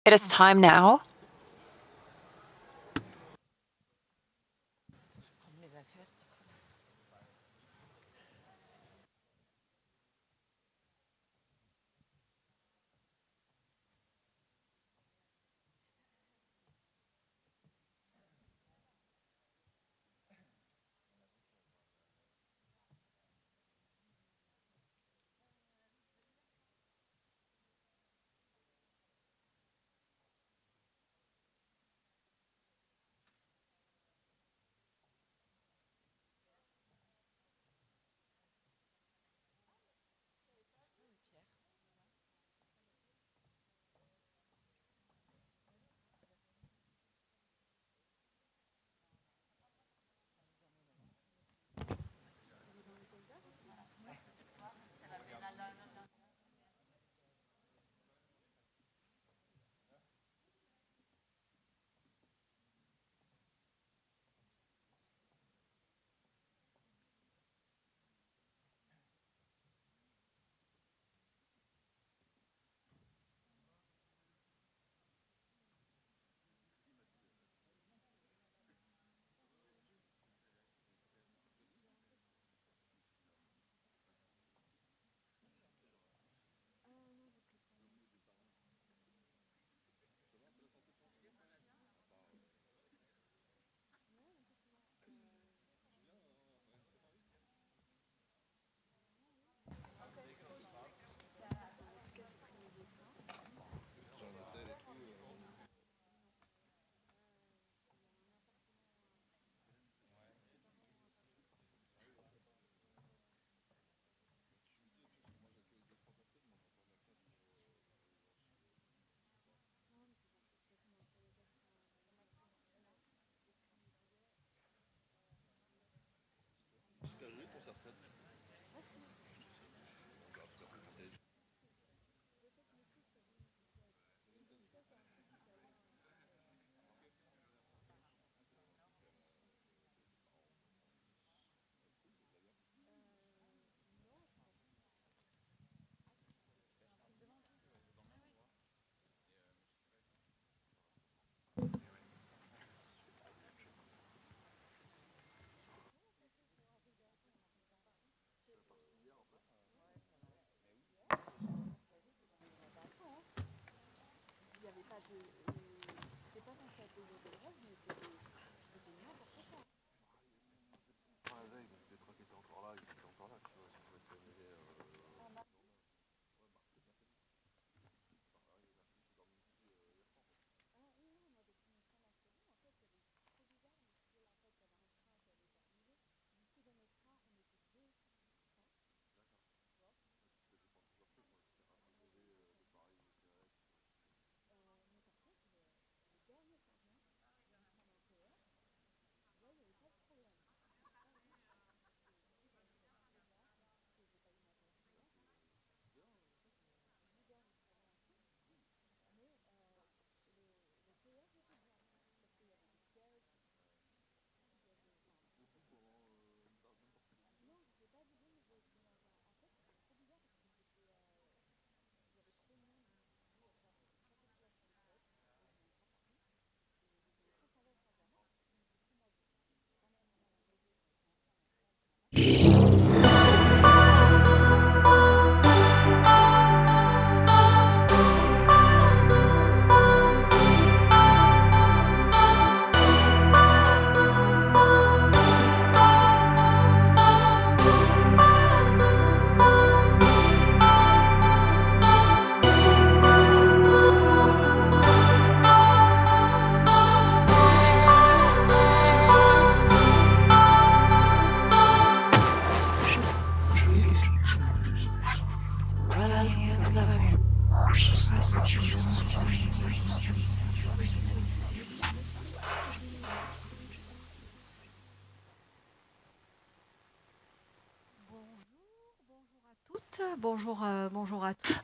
It is time now.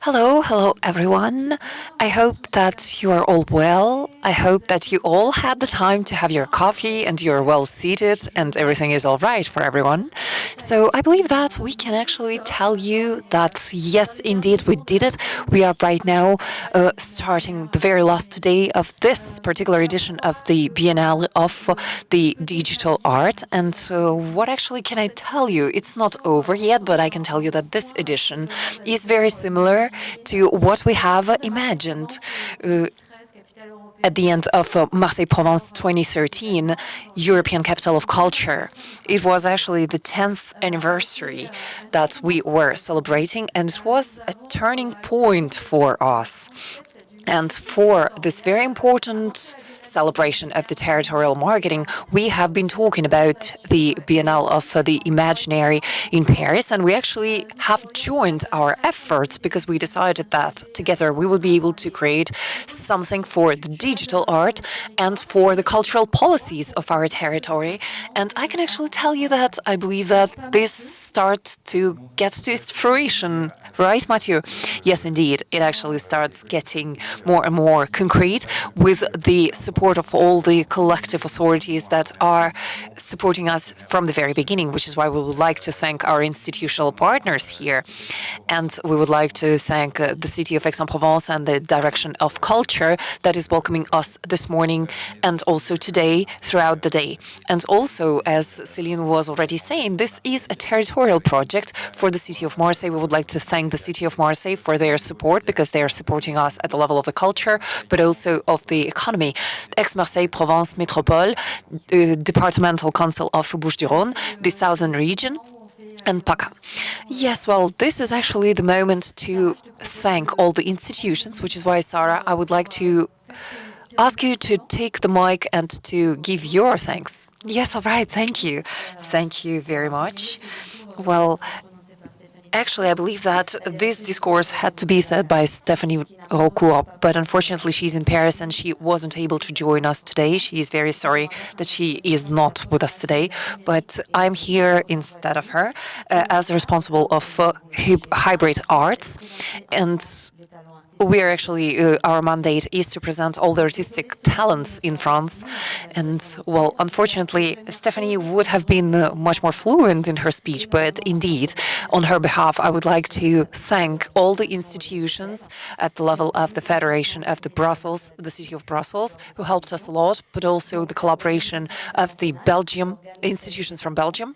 Hello everyone. I hope that you are all well. I hope that you all had the time to have your coffee and you're well seated and everything is all right for everyone. So I believe that we can actually tell you that yes, indeed, we did it. We are right now starting the very last day of this particular edition of the Biennale of the digital art. And so what actually can I tell you? It's not over yet, but I can tell you that this edition is very similar to what we have imagined. At the end of Marseille Provence 2013, European Capital of Culture. It was actually the 10th anniversary that we were celebrating, and it was a turning point for us. And for this very important celebration of the territorial marketing, we have been talking about the Biennale of the Imaginary in Paris, and we actually have joined our efforts because we decided that together we will be able to create something for the digital art and for the cultural policies of our territory. And I can actually tell you that I believe that this starts to get to its fruition. Right, Mathieu? Yes, indeed. It actually starts getting more and more concrete with the support of all the collective authorities that are supporting us from the very beginning, which is why we would like to thank our institutional partners here. And we would like to thank the city of Aix-en-Provence and the Direction of Culture that is welcoming us this morning and also today throughout the day. And also, as Céline was already saying, this is a territorial project for the city of Marseille. We would like to thank the city of Marseille for their support because they are supporting us at the level of the culture, but also of the economy. Aix-Marseille Provence Métropole, the Departmental Council of Bouches-du-Rhône, the Southern Region, and PACA. Yes, well, this is actually the moment to thank all the institutions, which is why, Sarah, I would like to ask you to take the mic and to give your thanks. Yes, all right, thank you. Thank you very much. Well, actually, I believe that this discourse had to be said by Stephanie Raucourt, but unfortunately she's in Paris and she wasn't able to join us today. She is very sorry that she is not with us today, but I'm here instead of her as responsible of hybrid arts. And we are actually, our mandate is to present all the artistic talents in France. And, well, unfortunately, Stephanie would have been much more fluent in her speech, but indeed, on her behalf, I would like to thank all the institutions at the level of the Federation of the City of Brussels, who helped us a lot, but also the collaboration of the institutions from Belgium,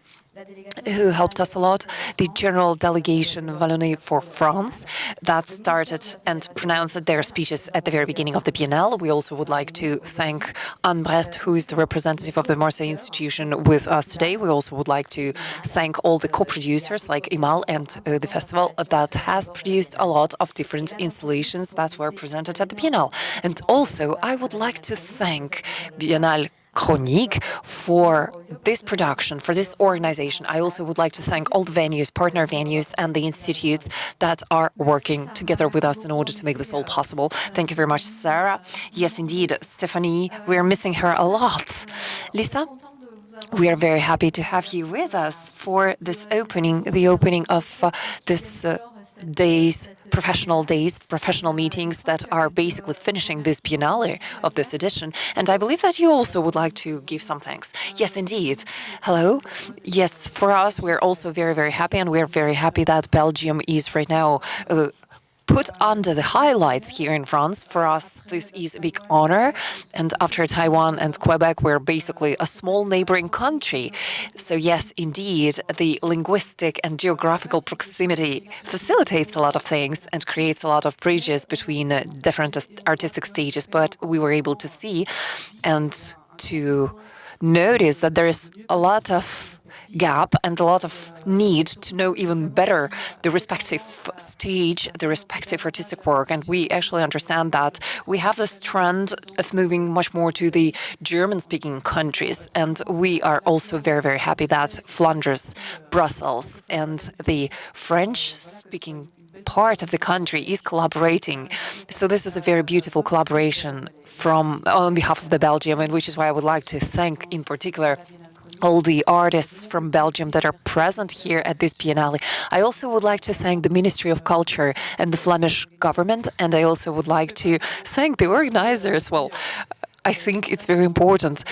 who helped us a lot, the General Delegation Wallonie for France that started and pronounced their speeches at the very beginning of the Biennale. We also would like to thank Anne Brest, who is the representative of the Marseille institution with us today. We also would like to thank all the co-producers like Imal and the festival that has produced a lot of different installations that were presented at the Biennale. And also, I would like to thank Biennale Chronique for this production, for this organization. I also would like to thank all the venues, partner venues, and the institutes that are working together with us in order to make this all possible. Thank you very much, Sarah. Yes, indeed, Stephanie, we're missing her a lot. Lisa? We are very happy to have you with us for this opening, the opening of this professional meetings that are basically finishing this Biennale of this edition. And I believe that you also would like to give some thanks. Yes, indeed. Hello. Yes, for us, we're also very, very happy, and we're very happy that Belgium is right now put under the highlights here in France. For us, this is a big honor. And after Taiwan and Quebec, we're basically a small neighboring country. So yes, indeed, the linguistic and geographical proximity facilitates a lot of things and creates a lot of bridges between different artistic stages. But we were able to see and to notice that there is a lot of gap and a lot of need to know even better the respective stage, the respective artistic work. And we actually understand that we have this trend of moving much more to the German-speaking countries. And we are also very, very happy that Flanders, Brussels, and the French-speaking part of the country is collaborating. So this is a very beautiful collaboration on behalf of the Belgium, and which is why I would like to thank in particular all the artists from Belgium that are present here at this Biennale. I also would like to thank the Ministry of Culture and the Flemish government, and I also would like to thank the organizers. Well, I think it's very important.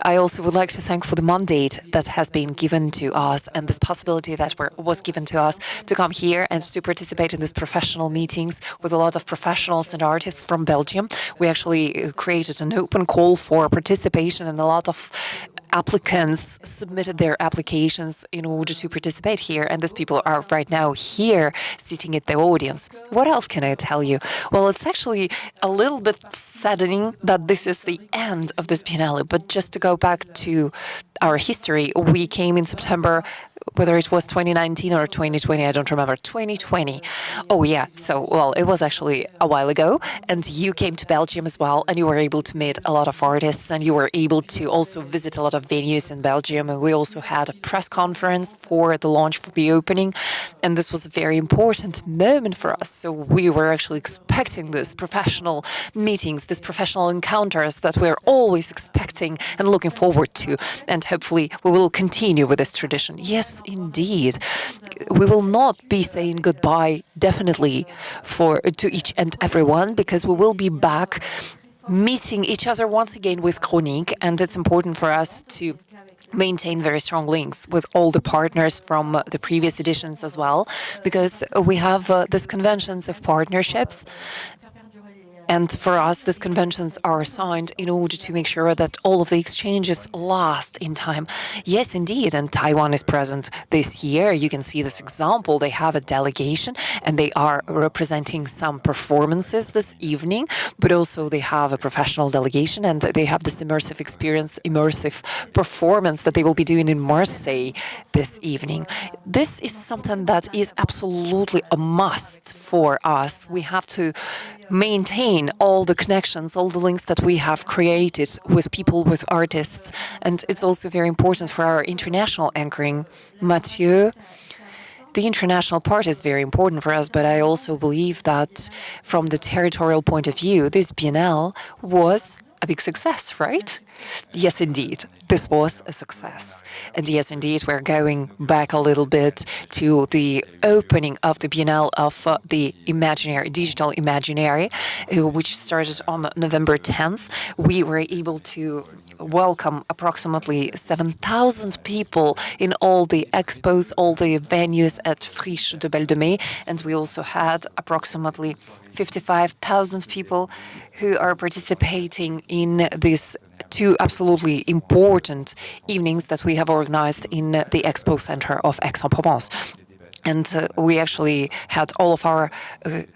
I also would like to thank for the mandate that has been given to us and this possibility that was given to us to come here and to participate in these professional meetings with a lot of professionals and artists from Belgium. We actually created an open call for participation, and a lot of applicants submitted their applications in order to participate here, and these people are right now here sitting at the audience. What else can I tell you? Well, it's actually a little bit saddening that this is the end of this Biennale, but just to go back to our history, we came in September, whether it was 2019 or 2020, I don't remember, 2020. Oh yeah, so, well, it was actually a while ago, and you came to Belgium as well, and you were able to meet a lot of artists, and you were able to also visit a lot of venues in Belgium, and we also had a press conference for the launch, for the opening, and this was a very important moment for us. So we were actually expecting this professional meetings, these professional encounters that we're always expecting and looking forward to, and hopefully we will continue with this tradition. Yes, indeed. We will not be saying goodbye, definitely, to each and everyone, because we will be back meeting each other once again with Chronique, and it's important for us to maintain very strong links with all the partners from the previous editions as well, because we have these conventions of partnerships. And for us, these conventions are signed in order to make sure that all of the exchanges last in time. Yes, indeed, and Taiwan is present this year. You can see this example. They have a delegation, and they are representing some performances this evening, but also they have a professional delegation, and they have this immersive experience, immersive performance that they will be doing in Marseille this evening. This is something that is absolutely a must for us. We have to maintain all the connections, all the links that we have created with people, with artists. And it's also very important for our international anchoring. Mathieu, the international part is very important for us, but I also believe that from the territorial point of view, this Biennale was a big success, right? Yes, indeed. This was a success. And yes, indeed, we're going back a little bit to the opening of the Biennale of the Imaginary, Digital Imaginary, which started on November 10th. We were able to welcome approximately 7,000 people in all the expos, all the venues at Friche de Belle de Mai, and we also had approximately 55,000 people who are participating in these two absolutely important evenings that we have organized in the Expo Center of Aix-en-Provence. And we actually had all of our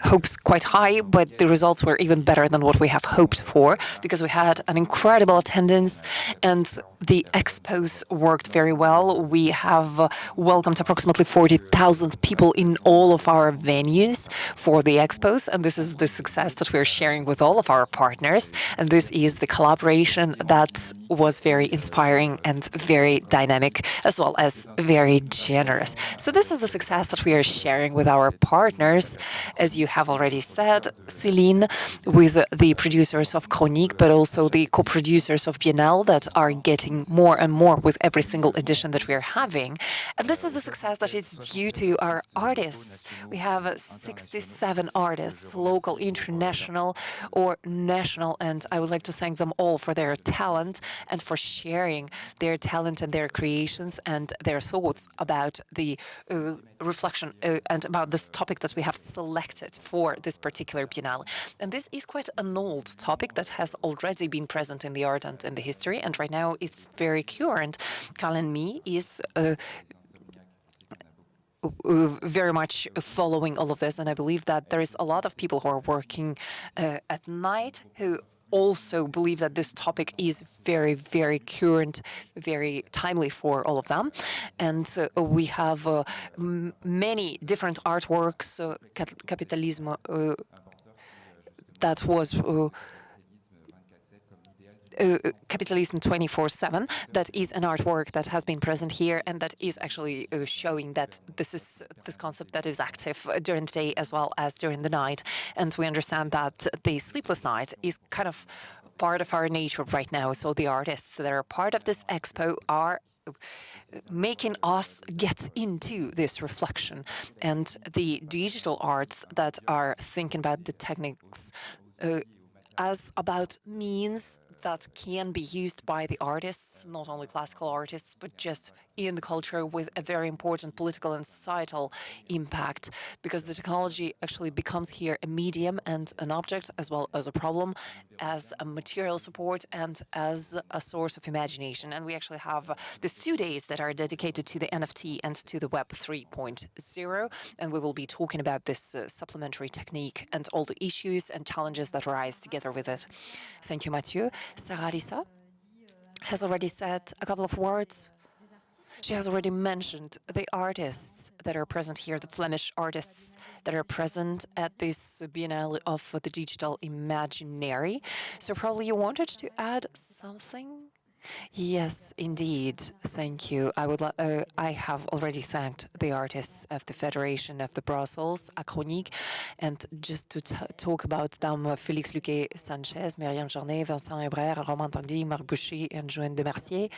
hopes quite high, but the results were even better than what we have hoped for, because we had an incredible attendance and the expos worked very well. We have welcomed approximately 40,000 people in all of our venues for the expos, and this is the success that we're sharing with all of our partners. And this is the collaboration that was very inspiring and very dynamic, as well as very generous. So this is the success that we are sharing with our partners, as you have already said, Céline, with the producers of Chronique, but also the co-producers of Biennale that are getting more and more with every single edition that we are having. And this is the success that is due to our artists. We have 67 artists, local, international, or national, and I would like to thank them all for their talent and for sharing their talent and their creations and their thoughts about the reflection and about this topic that we have selected for this particular Biennale. And this is quite an old topic that has already been present in the art and in the history, and right now it's very current. Carl and me is very much following all of this, and I believe that there is a lot of people who are working at night who also believe that this topic is very, very current, very timely for all of them. And we have many different artworks, Capitalisme, that was Capitalism 24/7. That is an artwork that has been present here, and that is actually showing that this concept that is active during the day as well as during the night. And we understand that the sleepless night is kind of part of our nature right now. So the artists that are part of this expo are making us get into this reflection, and the digital arts that are thinking about the techniques as about means that can be used by the artists, not only classical artists, but just in the culture with a very important political and societal impact, because the technology actually becomes here a medium and an object as well as a problem, as a material support and as a source of imagination. And we actually have these 2 days that are dedicated to the NFT and to the Web 3.0, and we will be talking about this supplementary technique and all the issues and challenges that arise together with it. Thank you, Mathieu. Sarah Lisa has already said a couple of words. She has already mentioned the artists that are present here, the Flemish artists that are present at this Biennale of the Digital Imaginary. So probably you wanted to add something? Yes, indeed. Thank you. I have already thanked the artists of the Federation of the Brussels, Acronique, and just to talk about them, Félix Luquet Sanchez, Myriam Journet, Vincent Hebrère, Romain Tanguy, Marc Boucher, and Joanne de Mercier.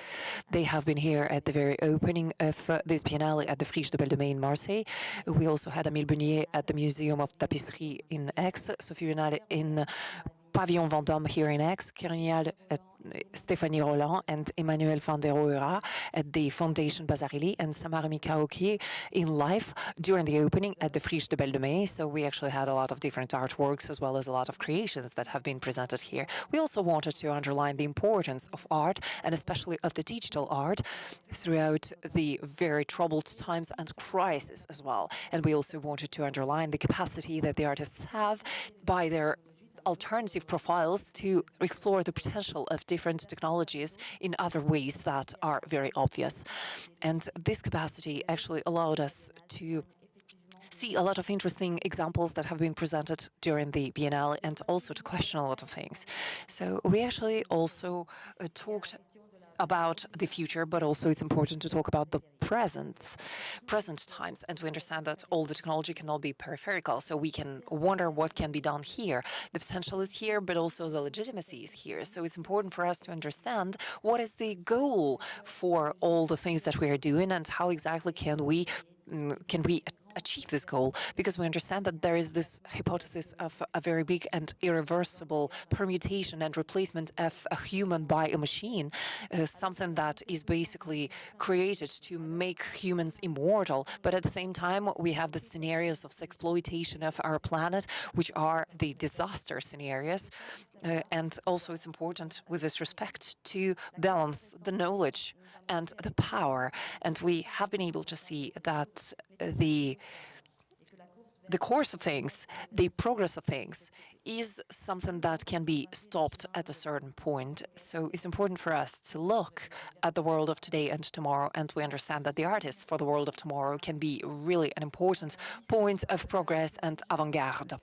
They have been here at the very opening of this Biennale at the Friche de Belle de Mai in Marseille. We also had Emile Beunier at the Museum of Tapisserie in Aix, Sophie Renal in Pavillon Vendôme here in Aix, Kirinial at Stéphanie Roland and Emmanuel van der Roera at the Foundation Basarelli, and Samara Mikaoki in live during the opening at the Friche de Belle de Mai. So we actually had a lot of different artworks as well as a lot of creations that have been presented here. We also wanted to underline the importance of art, and especially of the digital art, throughout the very troubled times and crisis as well. And we also wanted to underline the capacity that the artists have by their alternative profiles to explore the potential of different technologies in other ways that are very obvious. And this capacity actually allowed us to see a lot of interesting examples that have been presented during the Biennale, and also to question a lot of things. So we actually also talked about the future, but also it's important to talk about the present times, and to understand that all the technology cannot be peripheral. So we can wonder what can be done here. The potential is here, but also the legitimacy is here. So it's important for us to understand what is the goal for all the things that we are doing, and how exactly can we achieve this goal, because we understand that there is this hypothesis of a very big and irreversible permutation and replacement of a human by a machine, something that is basically created to make humans immortal. But at the same time, we have the scenarios of exploitation of our planet, which are the disaster scenarios. And also it's important with this respect to balance the knowledge and the power. And we have been able to see that the course of things, the progress of things, is something that can be stopped at a certain point. So it's important for us to look at the world of today and tomorrow, and we understand that the artists for the world of tomorrow can be really an important point of progress and avant-garde.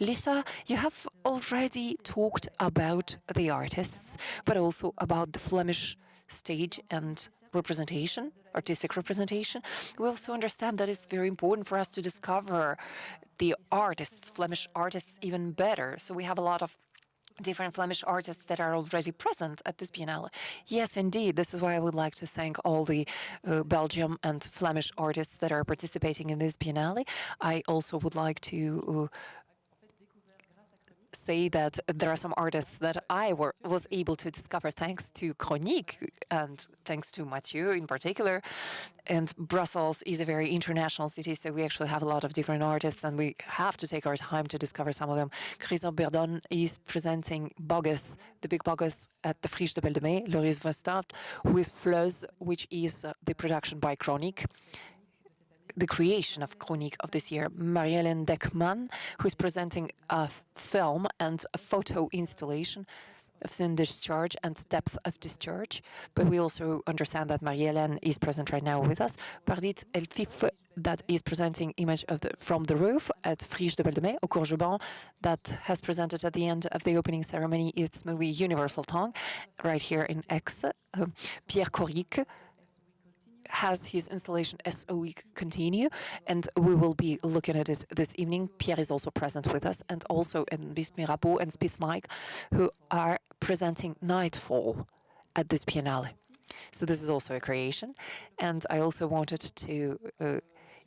Lisa, you have already talked about the artists, but also about the Flemish stage and representation, artistic representation. We also understand that it's very important for us to discover the artists, Flemish artists, even better. So we have a lot of different Flemish artists that are already present at this Biennale. Yes, indeed. This is why I would like to thank all the Belgium and Flemish artists that are participating in this Biennale. I also would like to say that there are some artists that I was able to discover thanks to Chronique and thanks to Mathieu in particular. And Brussels is a very international city, so we actually have a lot of different artists, and we have to take our time to discover some of them. Christophe Berdon is presenting Bogus, the Big Bogus, at the Friche de Belle de Mai, Loris Verstapt, with Fleuz, which is the production by Chronique, the creation of Chronique of this year. Marie-Hélène Deckman, who's presenting a film and a photo installation of Sin Discharge and Depth of Discharge. But we also understand that Marie-Hélène is present right now with us. Pardit Elfif, that is presenting image of from the roof at Friche de Belle de Mai, au Courgebon, that has presented at the end of the opening ceremony its movie Universal Tongue, right here in Aix. Pierre Coric has his installation SOE continue, and we will be looking at it this evening. Pierre is also present with us, and also Bis Mirabeau and Spitz Mike, who are presenting Nightfall at this Biennale. So this is also a creation. And I also wanted to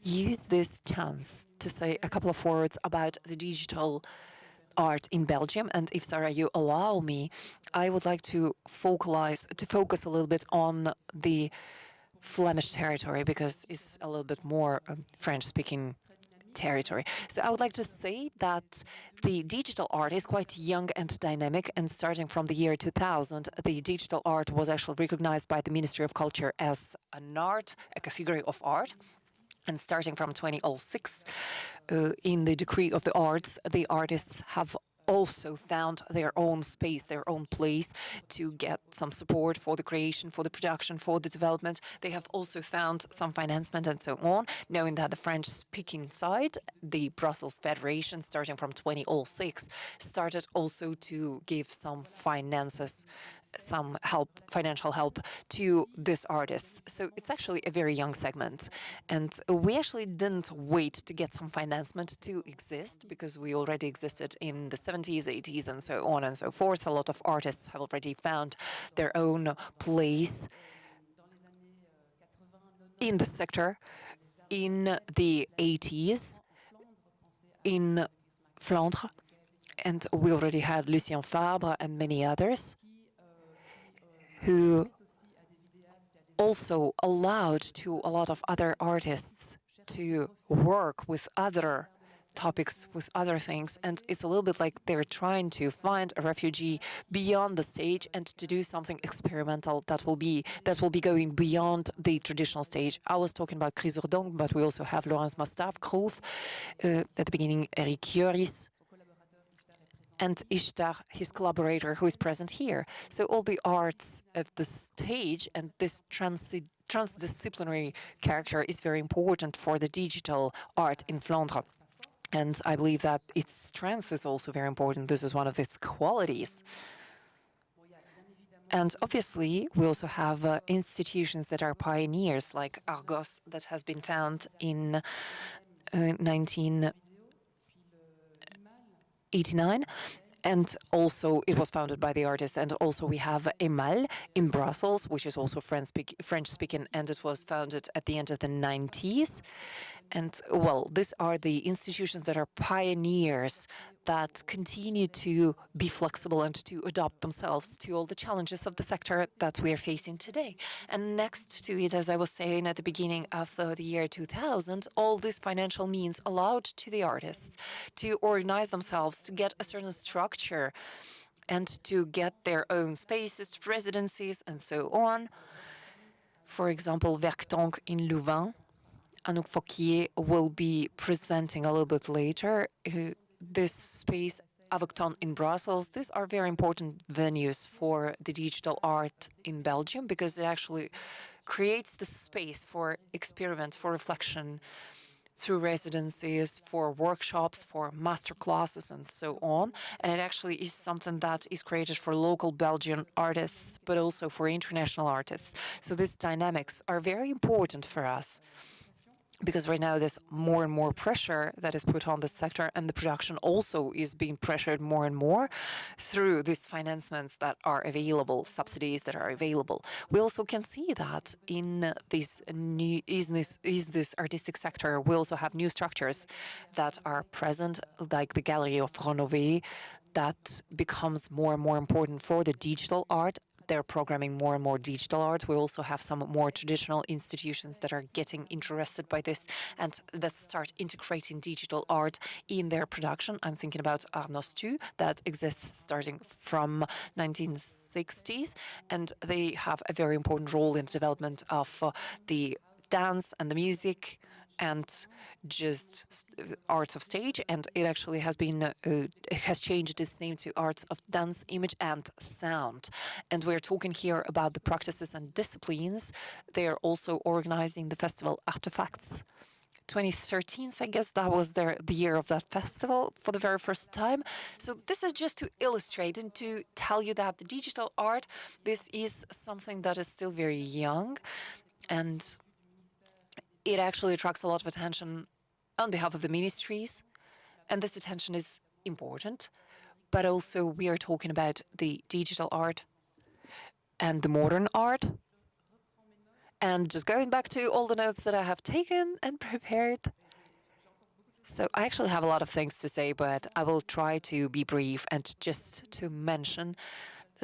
use this chance to say a couple of words about the digital art in Belgium. And if Sarah, you allow me, I would like to focus a little bit on the Flemish territory because it's a little bit more French-speaking territory. So I would like to say that the digital art is quite young and dynamic, and starting from the year 2000, the digital art was actually recognized by the Ministry of Culture as a category of art. And starting from 2006, in the decree of the arts, the artists have also found their own space, their own place to get some support for the creation, for the production, for the development. They have also found some financement and so on, knowing that the French-speaking side, the Brussels Federation, starting from 2006, started also to give some finances, some financial help to these artists. So it's actually a very young segment. And we actually didn't wait to get some financement to exist because we already existed in the 70s, 80s, and so on and so forth. A lot of artists have already found their own place in the sector in the 80s in Flandre. And we already had Lucien Fabre and many others who also allowed to a lot of other artists to work with other topics, with other things. And it's a little bit like they're trying to find a refugee beyond the stage and to do something experimental that will be going beyond the traditional stage. I was talking about Chris Ordong, but we also have Laurence Mastaf, Kroof, at the beginning Eric Joris, and Ishtar, his collaborator, who is present here. So all the arts of the stage and this transdisciplinary character is very important for the digital art in Flandre. And I believe that its strength is also very important. This is one of its qualities. And obviously, we also have institutions that are pioneers, like Argos, that has been found in 1989. And also, it was founded by the artist. And also, we have Emal in Brussels, which is also French-speaking, and it was founded at the end of the 90s. And, well, these are the institutions that are pioneers that continue to be flexible and to adapt themselves to all the challenges of the sector that we are facing today. And next to it, as I was saying at the beginning of the year 2000, all these financial means allowed to the artists to organize themselves, to get a certain structure, and to get their own spaces, residencies, and so on. For example, Verktonk in Louvain. Anouk Fauquier will be presenting a little bit later. This space, Avocton in Brussels, these are very important venues for the digital art in Belgium because it actually creates the space for experiment, for reflection, through residencies, for workshops, for master classes, and so on. And it actually is something that is created for local Belgian artists, but also for international artists. So these dynamics are very important for us, because right now there's more and more pressure that is put on the sector, and the production also is being pressured more and more through these financements that are available, subsidies that are available. We also can see that in this artistic sector, we also have new structures that are present, like the Gallery of Renové, that becomes more and more important for the digital art. They're programming more and more digital art. We also have some more traditional institutions that are getting interested by this and that start integrating digital art in their production. I'm thinking about Arnos 2 that exists starting from 1960s, and they have a very important role in the development of the dance and the music and just arts of stage, and it actually has been has changed its name to arts of dance, image, and sound. And we're talking here about the practices and disciplines. They are also organizing the festival Artefacts. 2013, I guess that was the year of that festival for the very first time. So this is just to illustrate and to tell you that the digital art, this is something that is still very young, and it actually attracts a lot of attention on behalf of the ministries, and this attention is important. But also we are talking about the digital art and the modern art. And just going back to all the notes that I have taken and prepared. So I actually have a lot of things to say, but I will try to be brief and just to mention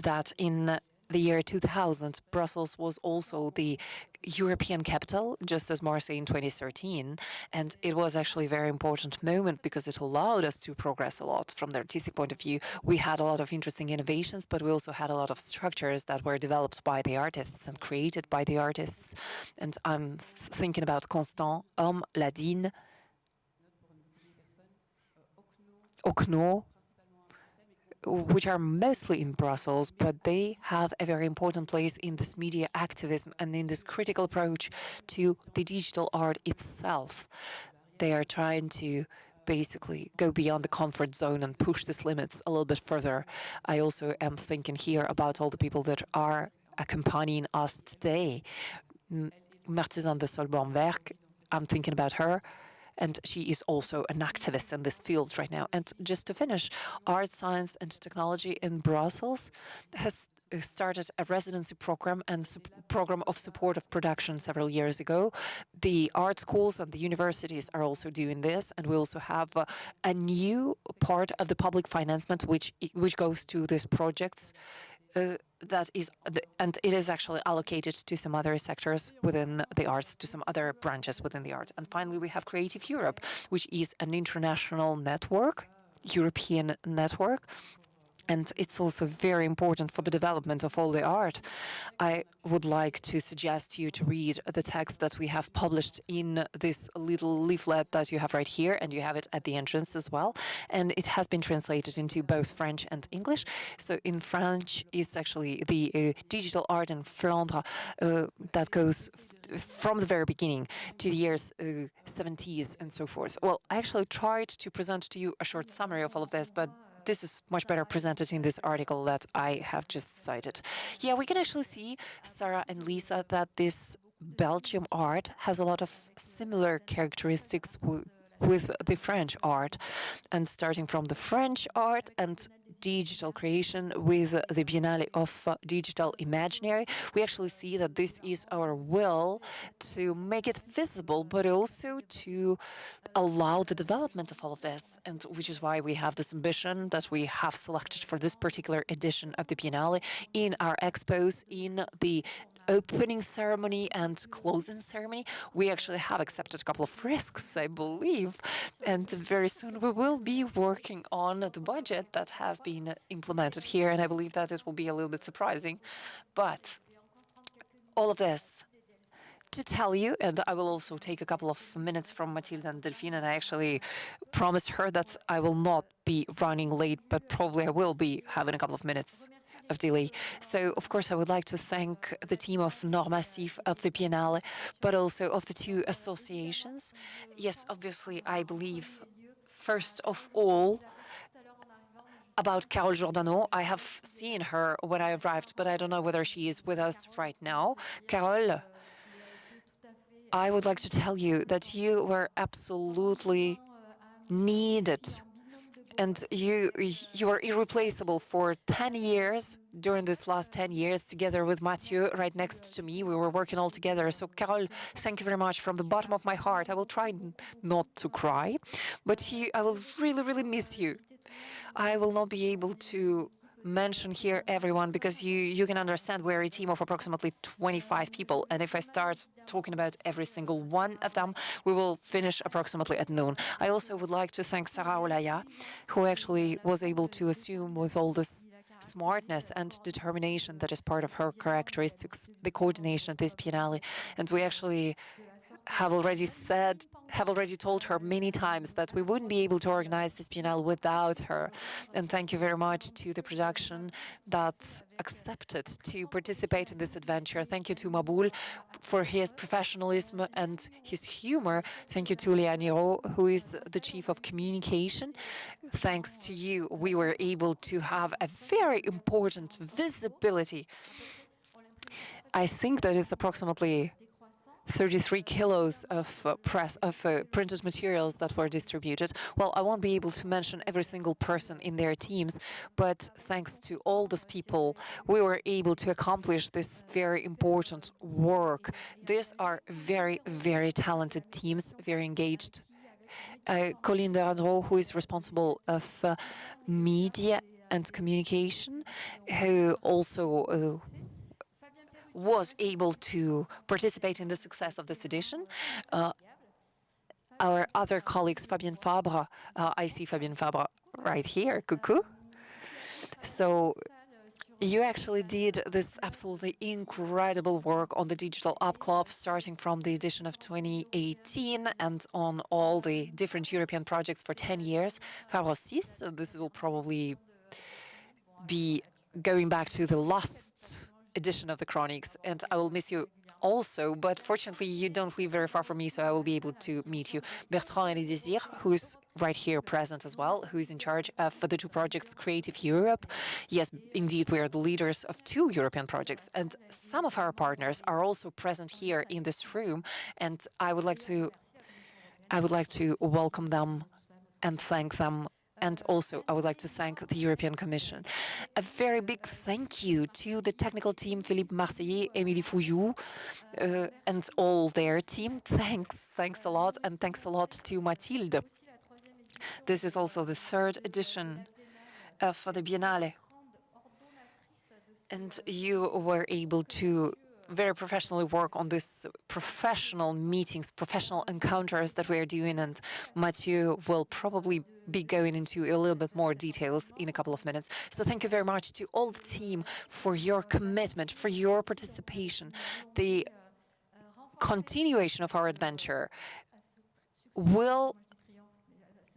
that in the year 2000, Brussels was also the European capital, just as Marseille in 2013. And it was actually a very important moment because it allowed us to progress a lot from the artistic point of view. We had a lot of interesting innovations, but we also had a lot of structures that were developed by the artists and created by the artists. And I'm thinking about Constant, Homme, Ladine, Okno, which are mostly in Brussels, but they have a very important place in this media activism and in this critical approach to the digital art itself. They are trying to basically go beyond the comfort zone and push these limits a little bit further. I also am thinking here about all the people that are accompanying us today. Martizan de Solborn-Werk, I'm thinking about her. And she is also an activist in this field right now. And just to finish, Art, Science and Technology in Brussels has started a residency program and program of support of production several years ago. The art schools and the universities are also doing this, and we also have a new part of the public financement which goes to these projects. That is, and it is actually allocated to some other sectors within the arts, to some other branches within the art. And finally, we have Creative Europe, which is an international network, European network. And it's also very important for the development of all the art. I would like to suggest you to read the text that we have published in this little leaflet that you have right here, and you have it at the entrance as well. And it has been translated into both French and English. So in French, it's actually the digital art in Flandre that goes from the very beginning to the years 70s and so forth. Well, I actually tried to present to you a short summary of all of this, but this is much better presented in this article that I have just cited. Yeah, we can actually see, Sarah and Lisa, that this Belgium art has a lot of similar characteristics with the French art. And starting from the French art and digital creation with the Biennale of Digital Imaginary, we actually see that this is our will to make it visible, but also to allow the development of all of this, and which is why we have this ambition that we have selected for this particular edition of the Biennale in our expos, in the opening ceremony and closing ceremony. We actually have accepted a couple of risks, I believe, and very soon we will be working on the budget that has been implemented here, and I believe that it will be a little bit surprising. But all of this to tell you, and I will also take a couple of minutes from Mathilde and Delphine, and I actually promised her that I will not be running late, but probably I will be having a couple of minutes of delay. So, of course, I would like to thank the team of Normassif, of the Biennale, but also of the two associations. Yes, obviously, I believe, first of all, about Carole Giordano. I have seen her when I arrived, but I don't know whether she is with us right now. Carole, I would like to tell you that you were absolutely needed, and you were irreplaceable for 10 years. During this last 10 years, together with Mathieu, right next to me, we were working all together. So, Carole, thank you very much from the bottom of my heart. I will try not to cry, but I will really, really miss you. I will not be able to mention here everyone because you can understand we're a team of approximately 25 people, and if I start talking about every single one of them, we will finish approximately at noon. I also would like to thank Sarah Olaya, who actually was able to assume with all this smartness and determination that is part of her characteristics, the coordination of this Biennale. And we actually have already told her many times that we wouldn't be able to organize this Biennale without her. And thank you very much to the production that accepted to participate in this adventure. Thank you to Maboul for his professionalism and his humor. Thank you to Léa Niro, who is the chief of communication. Thanks to you, we were able to have a very important visibility. I think that it's approximately 33 kilos of printed materials that were distributed. Well, I won't be able to mention every single person in their teams, but thanks to all these people, we were able to accomplish this very important work. These are very, very talented teams, very engaged. Colleen Durandreau, who is responsible of media and communication, who also was able to participate in the success of this edition. Our other colleagues, Fabienne Fabre, I see Fabienne Fabre right here, coucou. So you actually did this absolutely incredible work on the Digital Up Club, starting from the edition of 2018 and on all the different European projects for 10 years. Fabre 6, this will probably be going back to the last edition of the Chroniques, and I will miss you also, but fortunately you don't live very far from me, so I will be able to meet you. Bertrand and Desir, who's right here present as well, who is in charge of the two projects Creative Europe. Yes, indeed, we are the leaders of two European projects, and some of our partners are also present here in this room, and I would like to welcome them and thank them. And also, I would like to thank the European Commission. A very big thank you to the technical team, Philippe Marseillais, Émilie Fouillou, and all their team. Thanks a lot, and thanks a lot to Mathilde. This is also the third edition of the Biennale. And you were able to very professionally work on this professional meetings, professional encounters that we are doing, and Mathieu will probably be going into a little bit more details in a couple of minutes. So thank you very much to all the team for your commitment, for your participation. The continuation of our adventure will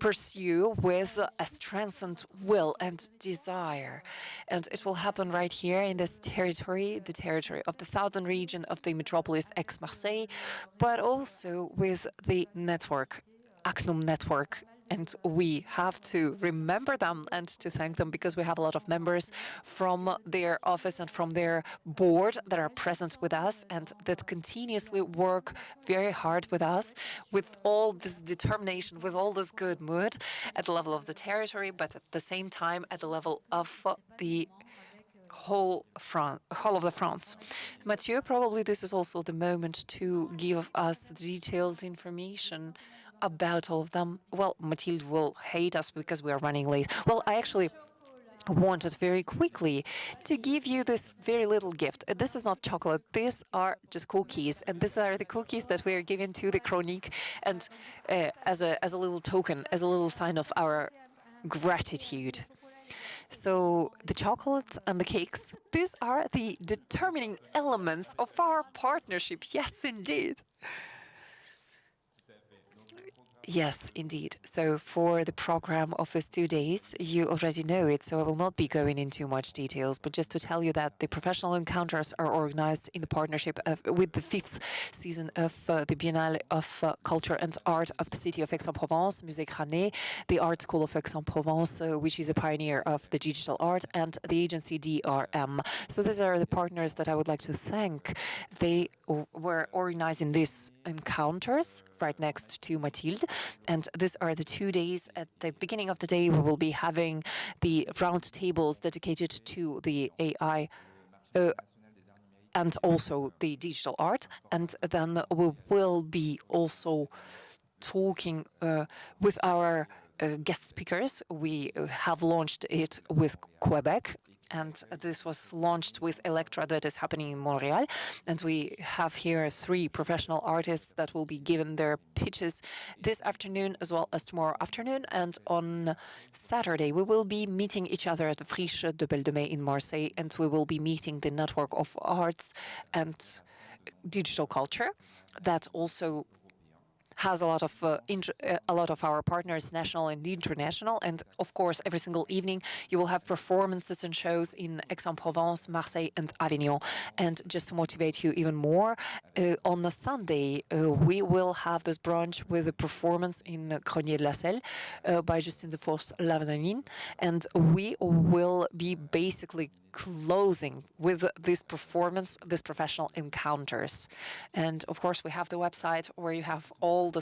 pursue with a strengthened will and desire. And it will happen right here in this territory, the territory of the southern region of the metropolis Aix-Marseille, but also with the network, ACNUM network. And we have to remember them and to thank them, because we have a lot of members from their office and from their board that are present with us and that continuously work very hard with us, with all this determination, with all this good mood at the level of the territory, but at the same time at the level of the whole of the France. Mathieu, probably this is also the moment to give us detailed information about all of them. Well, Mathilde will hate us because we are running late. Well, I actually wanted very quickly to give you this very little gift. This is not chocolate, these are just cookies, and these are the cookies that we are giving to the Chronique, and as a little token, as a little sign of our gratitude. So the chocolates and the cakes, these are the determining elements of our partnership. Yes, indeed. Yes, indeed. So for the program of these 2 days, you already know it, so I will not be going into much details, but just to tell you that the professional encounters are organized in the partnership with the 5th season of the Biennale of Culture and Art of the city of Aix-en-Provence, Musée Crané, the Art School of Aix-en-Provence, which is a pioneer of the digital art, and the agency DRM. So these are the partners that I would like to thank. They were organizing these encounters right next to Mathilde. And these are the 2 days. At the beginning of the day, we will be having the round tables dedicated to the AI and also the digital art. And then we will be also talking with our guest speakers. We have launched it with Quebec, and this was launched with Electra, that is happening in Montreal. And we have here 3 professional artists that will be given their pitches this afternoon as well as tomorrow afternoon. And on Saturday, we will be meeting each other at the Friche de Belle de Mai in Marseille, and we will be meeting the network of arts and digital culture that also has a lot of our partners, national and international. And of course, every single evening you will have performances and shows in Aix-en-Provence, Marseille, and Avignon. And just to motivate you even more, on a Sunday we will have this brunch with a performance in Grenier de la Selle by Justine de Force Lavanine, and we will be basically closing with this performance, this professional encounters. And of course, we have the website where you have all the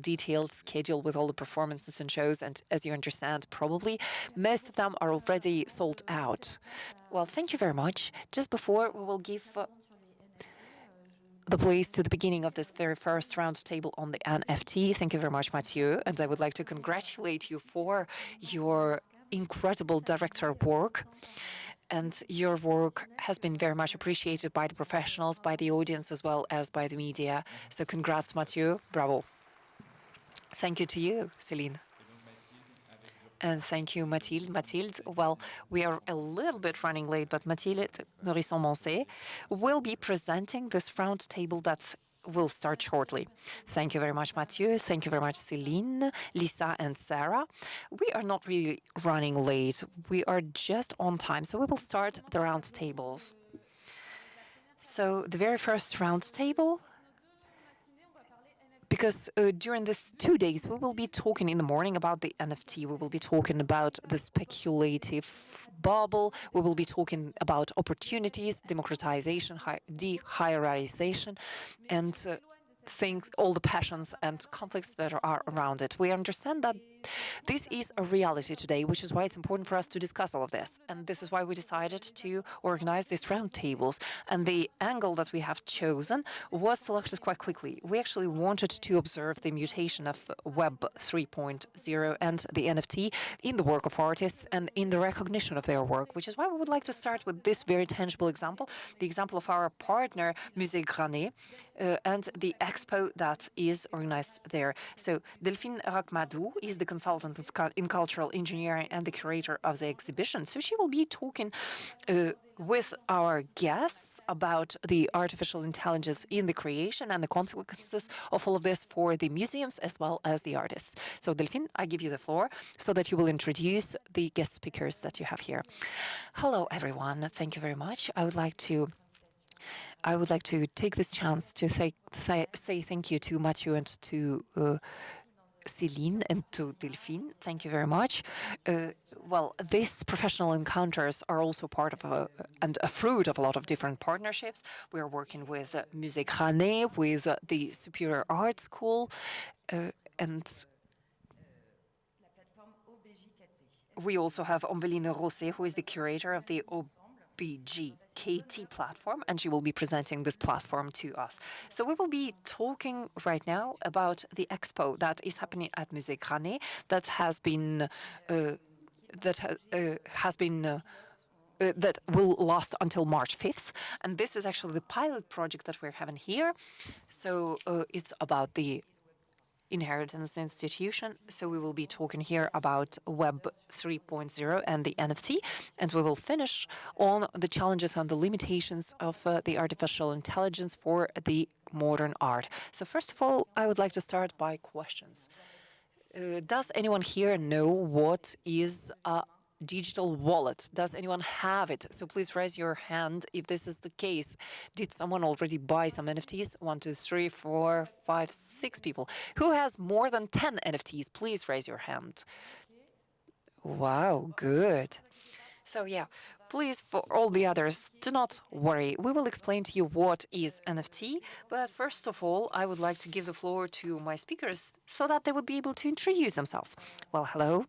detailed schedule with all the performances and shows. And as you understand, probably most of them are already sold out. Well, thank you very much. Just before we will give the place to the beginning of this very first roundtable on the NFT. Thank you very much, Mathieu. And I would like to congratulate you for your incredible director work. And your work has been very much appreciated by the professionals, by the audience, as well as by the media. So congrats, Mathieu. Bravo. Thank you to you, Céline. And thank you, Mathilde. Mathilde, well, we are a little bit running late, but Mathilde Norisson-Mancé will be presenting this roundtable that will start shortly. Thank you very much, Mathieu. Thank you very much, Céline, Lisa, and Sarah. We are not really running late. We are just on time, so we will start the roundtables. So the very first roundtable, because during these 2 days, we will be talking in the morning about the NFT. We will be talking about the speculative bubble. We will be talking about opportunities, democratization, de-hierarchization, and things, all the passions and conflicts that are around it. We understand that this is a reality today, which is why it's important for us to discuss all of this. And this is why we decided to organize these roundtables. And the angle that we have chosen was selected quite quickly. We actually wanted to observe the mutation of Web 3.0 and the NFT in the work of artists and in the recognition of their work, which is why we would like to start with this very tangible example, the example of our partner, Musée Granet, and the expo that is organized there. So Delphine Rakmadou is the consultant in cultural engineering and the curator of the exhibition. So she will be talking with our guests about the artificial intelligence in the creation and the consequences of all of this for the museums as well as the artists. So Delphine, I give you the floor so that you will introduce the guest speakers that you have here. Hello, everyone. Thank you very much. I would like to take this chance to say thank you to Mathieu and to Céline and to Delphine. Thank you very much. Well, these professional encounters are also part of and a fruit of a lot of different partnerships. We are working with Musée Granet, with the Superior Art School, and we also have Ombeline Rosset, who is the curator of the BGKT platform, and she will be presenting this platform to us. So we will be talking right now about the expo that is happening at Musée Granet that will last until March 5th. And this is actually the pilot project that we're having here. So it's about the Inheritance Institution. So we will be talking here about Web 3.0 and the NFT, and we will finish on the challenges and the limitations of the artificial intelligence for the modern art. So first of all, I would like to start by questions. Does anyone here know what is a digital wallet? Does anyone have it? So please raise your hand if this is the case. Did someone already buy some NFTs? 1, 2, 3, 4, 5, 6 people. Who has more than 10 NFTs? Please raise your hand. Wow, good. So yeah, please, for all the others, do not worry. We will explain to you what is NFT. But first of all, I would like to give the floor to my speakers so that they would be able to introduce themselves. Well, hello.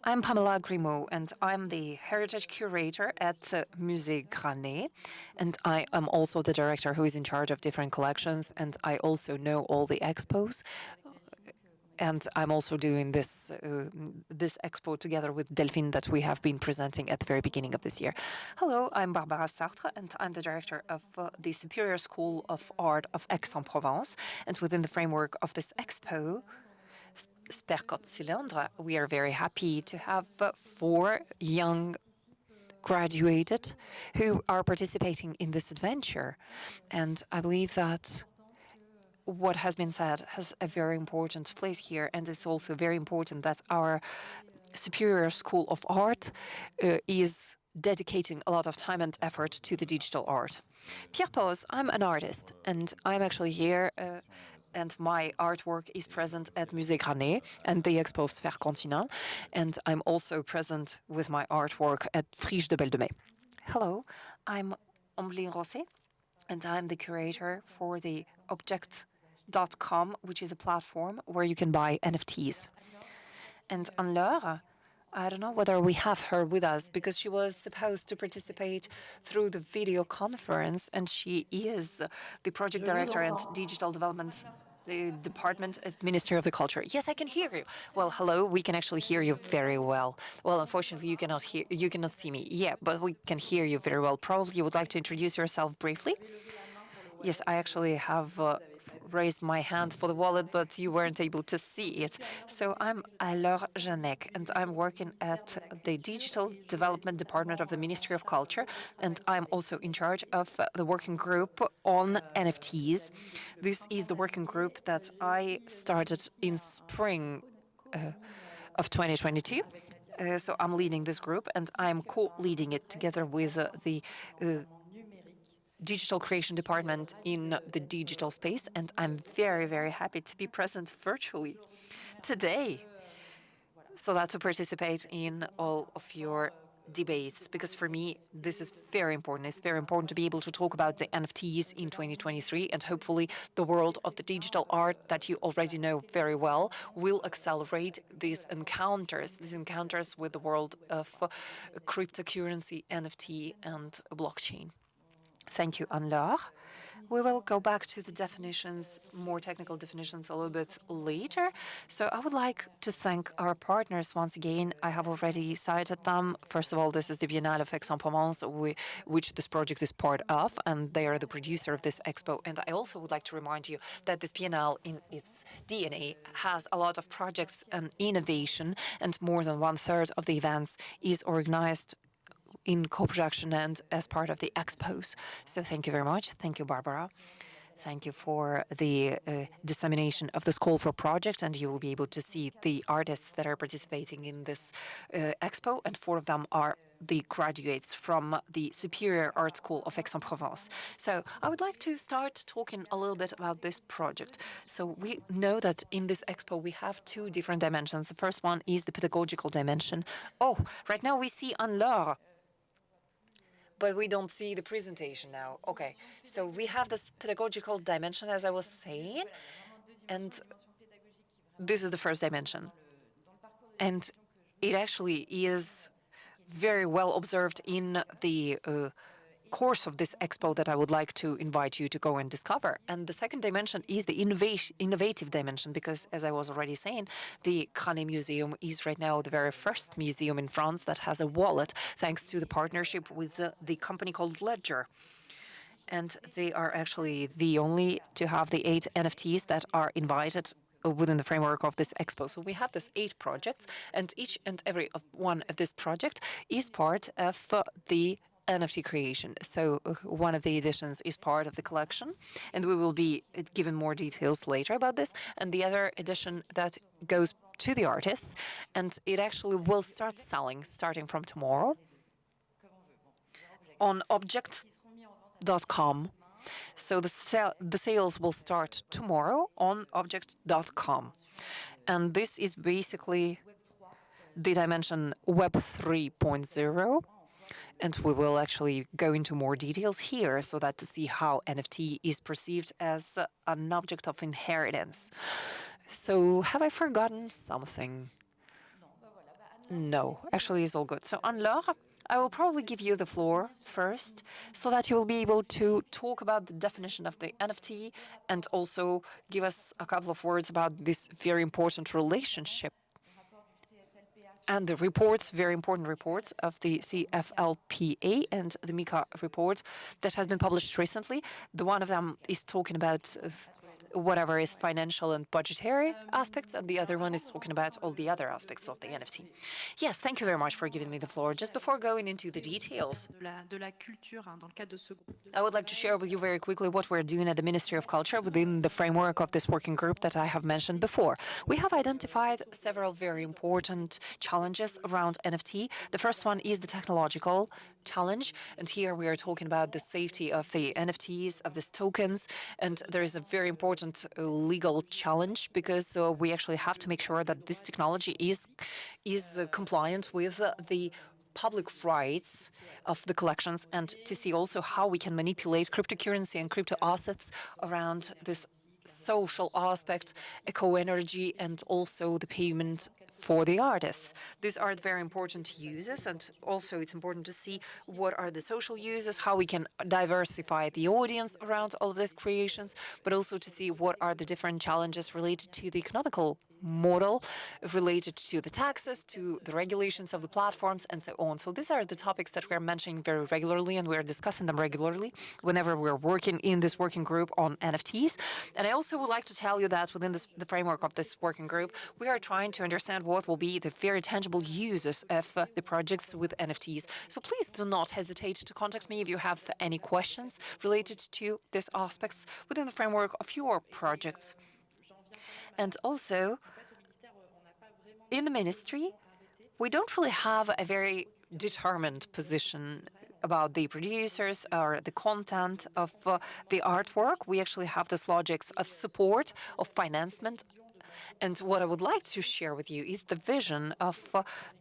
I'm Pamela Grimaud, and I'm the heritage curator at Musée Granet. And I am also the director who is in charge of different collections, and I also know all the expos. And I'm also doing this expo together with Delphine that we have been presenting at the very beginning of this year. Hello, I'm Barbara Sartre, and I'm the director of the Superior School of Art of Aix-en-Provence. And within the framework of this expo, Spercot Cylindre, we are very happy to have 4 young graduated who are participating in this adventure. And I believe that what has been said has a very important place here, and it's also very important that our Superior School of Art is dedicating a lot of time and effort to the digital art. Pierre Pose, I'm an artist, and I'm actually here and my artwork is present at Musée Granet and the Expo Sphère Continent. And I'm also present with my artwork at Friche de Belle de Mai. Hello, I'm Amblin Rosset, and I'm the curator for the Object.com, which is a platform where you can buy NFTs. And Anne-Laure, I don't know whether we have her with us because she was supposed to participate through the video conference, and she is the project director and digital development. The Department of Ministry of the Culture. Yes, I can hear you. Well, hello. We can actually hear you very well. Well, unfortunately, you cannot see me. Yeah, but we can hear you very well. Probably you would like to introduce yourself briefly. Yes, I actually have raised my hand for the wallet, but you weren't able to see it. So I'm Alain Janek, and I'm working at the Digital Development Department of the Ministry of Culture, and I'm also in charge of the working group on NFTs. This is the working group that I started in spring of 2022. So I'm leading this group, and I'm co-leading it together with the digital creation department in the digital space, and I'm very, very happy to be present virtually today so that to participate in all of your debates, because for me this is very important. It's very important to be able to talk about the NFTs in 2023, and hopefully the world of the digital art that you already know very well will accelerate these encounters with the world of cryptocurrency, NFT, and blockchain. Thank you, Anne-Laure. We will go back to the definitions, more technical definitions, a little bit later. So I would like to thank our partners once again. I have already cited them. First of all, this is the Biennale of Aix-en-Provence, which this project is part of, and they are the producer of this expo. And I also would like to remind you that this Biennale, in its DNA, has a lot of projects and innovation, and more than 1/3 of the events is organized in co-production and as part of the expos. So thank you very much. Thank you, Barbara. Thank you for the dissemination of this call for project, and you will be able to see the artists that are participating in this expo, and 4 of them are the graduates from the Superior Art School of Aix-en-Provence. So I would like to start talking a little bit about this project. So we know that in this expo we have 2 different dimensions. The first one is the pedagogical dimension. Oh, right now we see Anne-Laure, but we don't see the presentation now. Okay, so we have this pedagogical dimension, as I was saying, and this is the first dimension. And it actually is very well observed in the course of this expo that I would like to invite you to go and discover. And the second dimension is the innovative dimension, because, as I was already saying, the Granet Museum is right now the very first museum in France that has a wallet, thanks to the partnership with the company called Ledger. And they are actually the only to have the 8 NFTs that are invited within the framework of this expo. So we have these 8 projects, and each and every one of this project is part of the NFT creation. So one of the editions is part of the collection, and we will be given more details later about this. And the other edition that goes to the artists, and it actually will start selling starting from tomorrow on Object.com. So the sales will start tomorrow on Object.com. And this is basically the dimension Web 3.0. And we will actually go into more details here so that to see how NFT is perceived as an object of inheritance. So have I forgotten something? No, actually it's all good. So Anne-Laure, I will probably give you the floor first so that you will be able to talk about the definition of the NFT and also give us a couple of words about this very important relationship and the reports, very important reports of the CFLPA and the MICA report that has been published recently. The one of them is talking about whatever is financial and budgetary aspects, and the other one is talking about all the other aspects of the NFT. Yes, thank you very much for giving me the floor. Just before going into the details, I would like to share with you very quickly what we're doing at the Ministry of Culture within the framework of this working group that I have mentioned before. We have identified several very important challenges around NFT. The first one is the technological challenge, and here we are talking about the safety of the NFTs, of these tokens, and there is a very important important legal challenge because we actually have to make sure that this technology is compliant with the public rights of the collections, and to see also how we can manipulate cryptocurrency and crypto assets around this social aspect, eco-energy, and also the payment for the artists. These are very important uses, and also it's important to see what are the social uses, how we can diversify the audience around all of these creations, but also to see what are the different challenges related to the economical model, related to the taxes, to the regulations of the platforms, and so on. So these are the topics that we're mentioning very regularly, and we're discussing them regularly whenever we're working in this working group on NFTs. And I also would like to tell you that within the framework of this working group, we are trying to understand what will be the very tangible uses of the projects with NFTs. So please do not hesitate to contact me if you have any questions related to these aspects within the framework of your projects. And also, in the ministry, we don't really have a very determined position about the producers or the content of the artwork. We actually have this logics of support, of financement. And what I would like to share with you is the vision of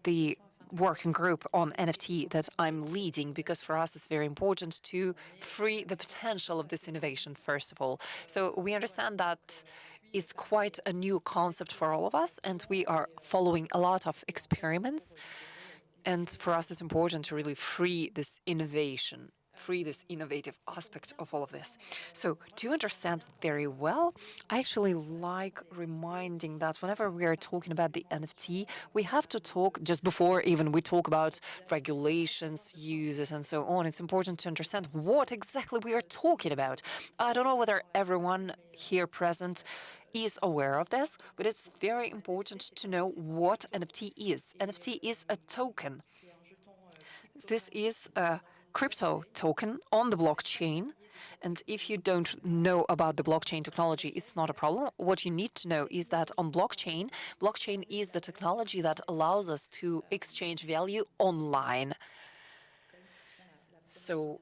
the working group on NFT that I'm leading, because for us it's very important to free the potential of this innovation, first of all. So we understand that it's quite a new concept for all of us, and we are following a lot of experiments. And for us, it's important to really free this innovation, free this innovative aspect of all of this. So to understand very well, I actually like reminding that whenever we are talking about the NFT, we have to talk, just before even we talk about regulations, uses, and so on, it's important to understand what exactly we are talking about. I don't know whether everyone here present is aware of this, but it's very important to know what NFT is. NFT is a token. This is a crypto token on the blockchain. And if you don't know about the blockchain technology, it's not a problem. What you need to know is that on blockchain is the technology that allows us to exchange value online. So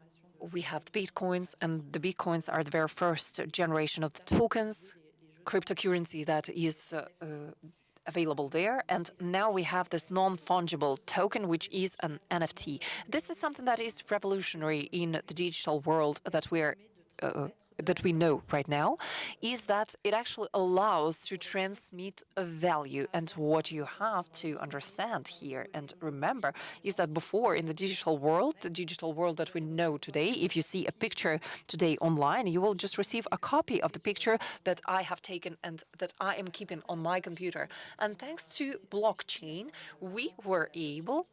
we have the Bitcoins, and the Bitcoins are the very first generation of the tokens, cryptocurrency that is available there. And now we have this non-fungible token, which is an NFT. This is something that is revolutionary in the digital world that we know right now, is that it actually allows to transmit a value. And what you have to understand here and remember is that before, in the digital world that we know today, if you see a picture today online, you will just receive a copy of the picture that I have taken and that I am keeping on my computer. And thanks to blockchain, we were able,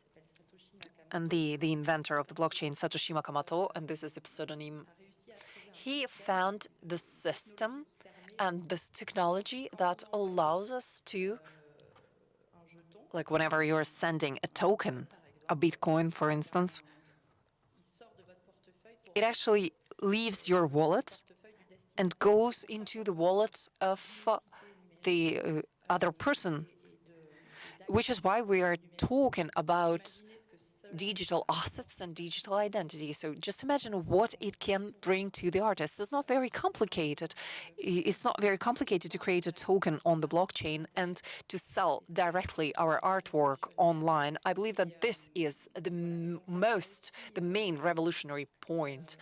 and the inventor of the blockchain, Satoshi Nakamoto, and this is a pseudonym, he found the system and this technology that allows us to, like whenever you're sending a token, a Bitcoin, for instance, it actually leaves your wallet and goes into the wallet of the other person, which is why we are talking about digital assets and digital identity. So just imagine what it can bring to the artist. It's not very complicated. It's not very complicated to create a token on the blockchain and to sell directly our artwork online. I believe that this is the main revolutionary point.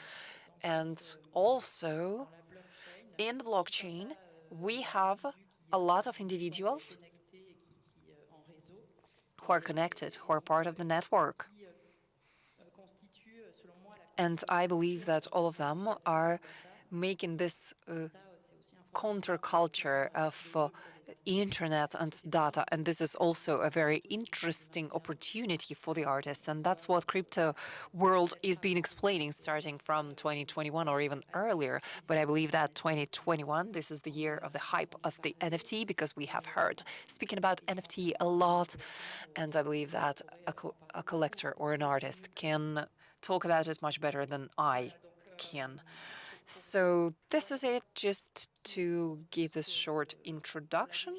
And also, in the blockchain, we have a lot of individuals who are connected, who are part of the network. And I believe that all of them are making this counterculture of internet and data. And this is also a very interesting opportunity for the artists. And that's what crypto world is being explaining starting from 2021 or even earlier. But I believe that 2021, this is the year of the hype of the NFT, because we have heard speaking about NFT a lot. And I believe that a collector or an artist can talk about it much better than I can. So this is it, just to give this short introduction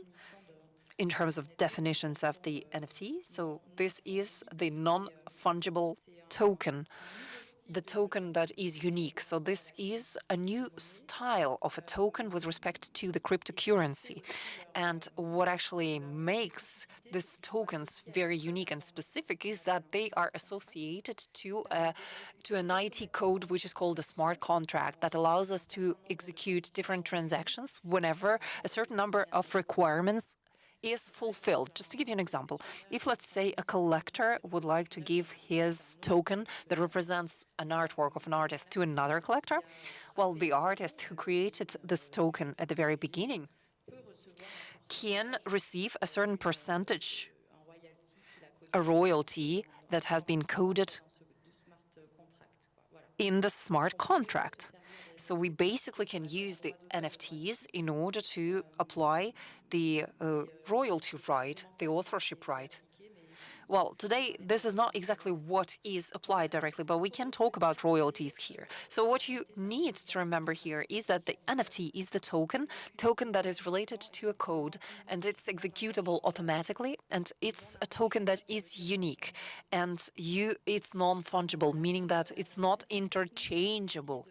in terms of definitions of the NFT. So this is the non-fungible token. the token that is unique. So this is a new style of a token with respect to the cryptocurrency. And what actually makes these tokens very unique and specific is that they are associated to an IT code which is called a smart contract that allows us to execute different transactions whenever a certain number of requirements is fulfilled. Just to give you an example, if let's say a collector would like to give his token that represents an artwork of an artist to another collector, well, the artist who created this token at the very beginning can receive a certain percentage, a royalty that has been coded in the smart contract. So we basically can use the NFTs in order to apply the royalty right, the authorship right. Well, today this is not exactly what is applied directly, but we can talk about royalties here. So what you need to remember here is that the NFT is the token that is related to a code, and it's executable automatically, and it's a token that is unique, and it's non-fungible, meaning that it's not interchangeable.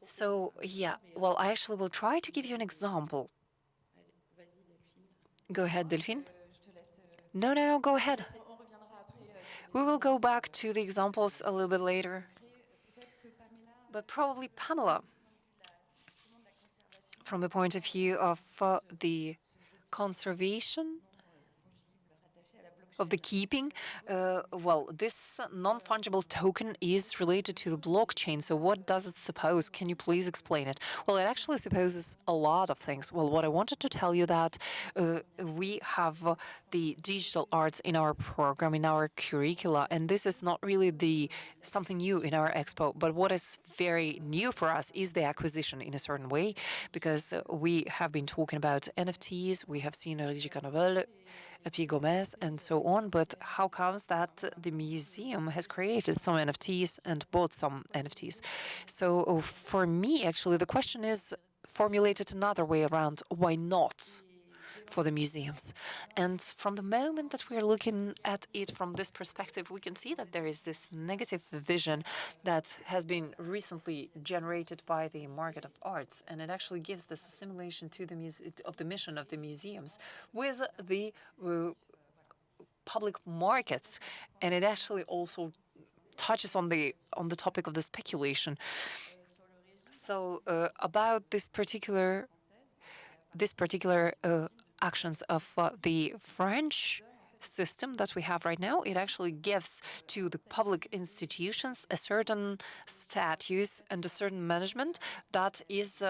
So yeah, well, I actually will try to give you an example. Go ahead, Delphine. No, no, no, go ahead. We will go back to the examples a little bit later. But probably Pamela, from the point of view of the conservation of the keeping, well, this non-fungible token is related to the blockchain. So what does it suppose? Can you please explain it? Well, it actually supposes a lot of things. Well, what I wanted to tell you that we have the digital arts in our program, in our curricula, and this is not really something new in our expo. But what is very new for us is the acquisition in a certain way, because we have been talking about NFTs. We have seen Regina Novel, P. Gomez, and so on. But how comes that the museum has created some NFTs and bought some NFTs? So for me, actually, the question is formulated another way around. Why not for the museums? And from the moment that we're looking at it from this perspective, we can see that there is this negative vision that has been recently generated by the market of arts, and it actually gives this assimilation to of the mission of the museums with the public markets, and it actually also touches on the topic of the speculation. So about this particular actions of the French system that we have right now, it actually gives to the public institutions a certain status and a certain management that is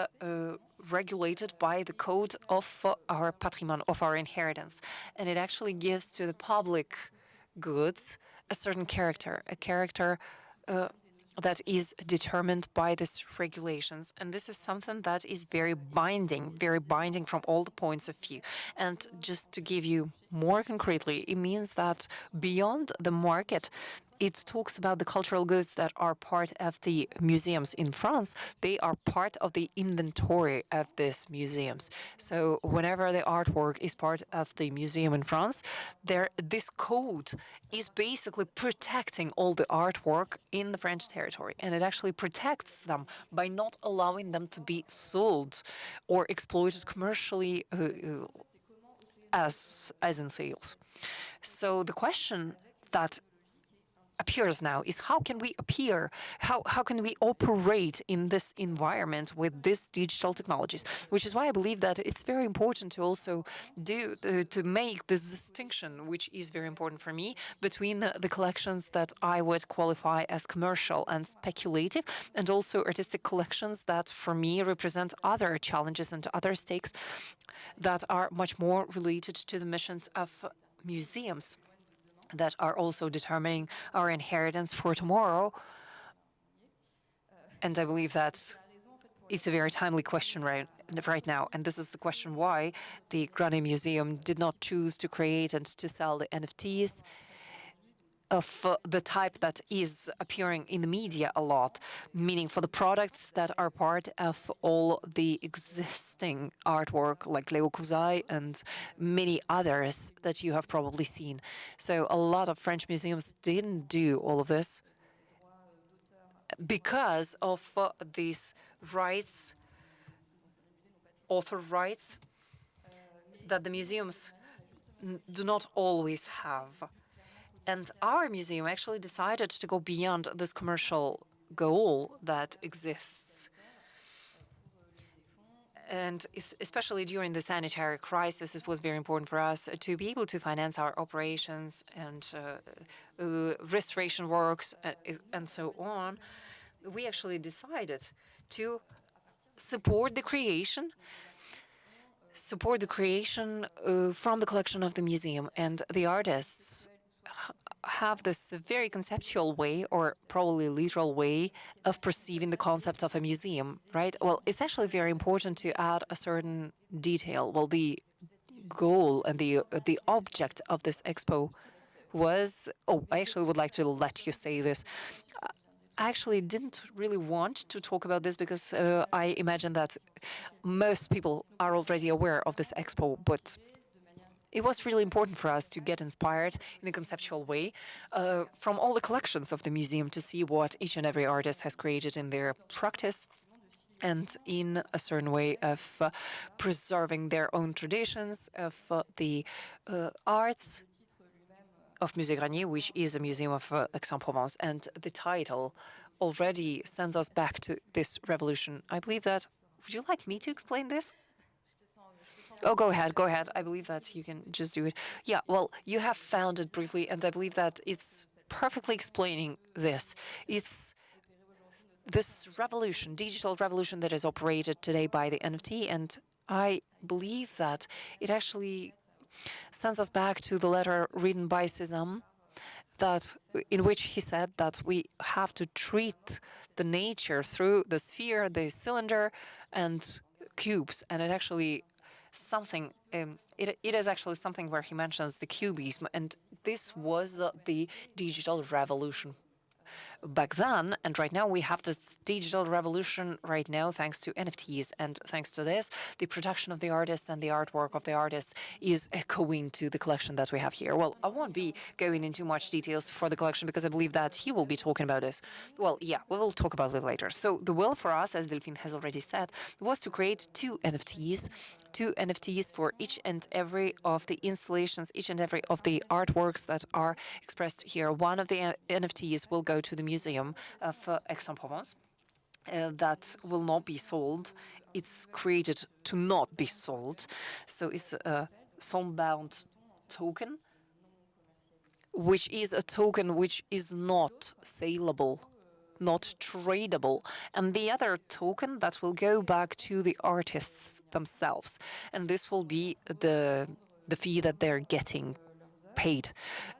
regulated by the code of our patrimoine, of our inheritance. And it actually gives to the public goods a certain character, a character that is determined by these regulations. And this is something that is very binding from all the points of view. And just to give you more concretely, it means that beyond the market, it talks about the cultural goods that are part of the museums in France. They are part of the inventory of these museums. So whenever the artwork is part of the museum in France, this code is basically protecting all the artwork in the French territory. And it actually protects them by not allowing them to be sold or exploited commercially as in sales. So the question that appears now is how can we how can we operate in this environment with these digital technologies, which is why I believe that it's very important to also to make this distinction, which is very important for me, between the collections that I would qualify as commercial and speculative, and also artistic collections that for me represent other challenges and other stakes that are much more related to the missions of museums, that are also determining our inheritance for tomorrow. And I believe that it's a very timely question right now. And this is the question why the Grane Museum did not choose to create and to sell the NFTs of the type that is appearing in the media a lot, meaning for the products that are part of all the existing artwork like Leo Kouzai and many others that you have probably seen. So a lot of French museums didn't do all of this. because of these rights, author rights, that the museums do not always have. And our museum actually decided to go beyond this commercial goal that exists. And especially during the sanitary crisis, it was very important for us to be able to finance our operations and restoration works and so on. We actually decided to support the creation from the collection of the museum, and the artists have this very conceptual way, or probably literal way, of perceiving the concept of a museum, right? Well, it's actually very important to add a certain detail. Well, the goal and the object of this expo was. Oh, I actually would like to let you say this. I actually didn't really want to talk about this because I imagine that most people are already aware of this expo, but it was really important for us to get inspired in a conceptual way from all the collections of the museum to see what each and every artist has created in their practice and in a certain way of preserving their own traditions, of the arts of Musée Granier, which is a museum of Aix-en-Provence. And the title already sends us back to this revolution. I believe that. Would you like me to explain this? Oh, go ahead, go ahead. I believe that you can just do it. Yeah, well, you have found it briefly, and I believe that it's perfectly explaining this. It's this revolution, digital revolution that is operated today by the NFT, and I believe that it actually sends us back to the letter written by Cézanne, that in which he said that we have to treat the nature through the sphere, the cylinder, and cubes, and it actually something. It is actually something where he mentions the cubism, and this was the digital revolution back then, and right now we have this digital revolution right now thanks to NFTs, and thanks to this, the production of the artists and the artwork of the artists is echoing to the collection that we have here. Well, I won't be going into much details for the collection because I believe that he will be talking about this. Well, yeah, we will talk about it later. So the will for us, as Delphine has already said, was to create two NFTs for each and every of the installations, each and every of the artworks that are expressed here. One of the NFTs will go to the Museum of Aix-en-Provence. That will not be sold. It's created to not be sold. So it's a soul-bound token, which is a token which is not saleable, not tradable. And the other token that will go back to the artists themselves. And this will be the fee that they're getting paid.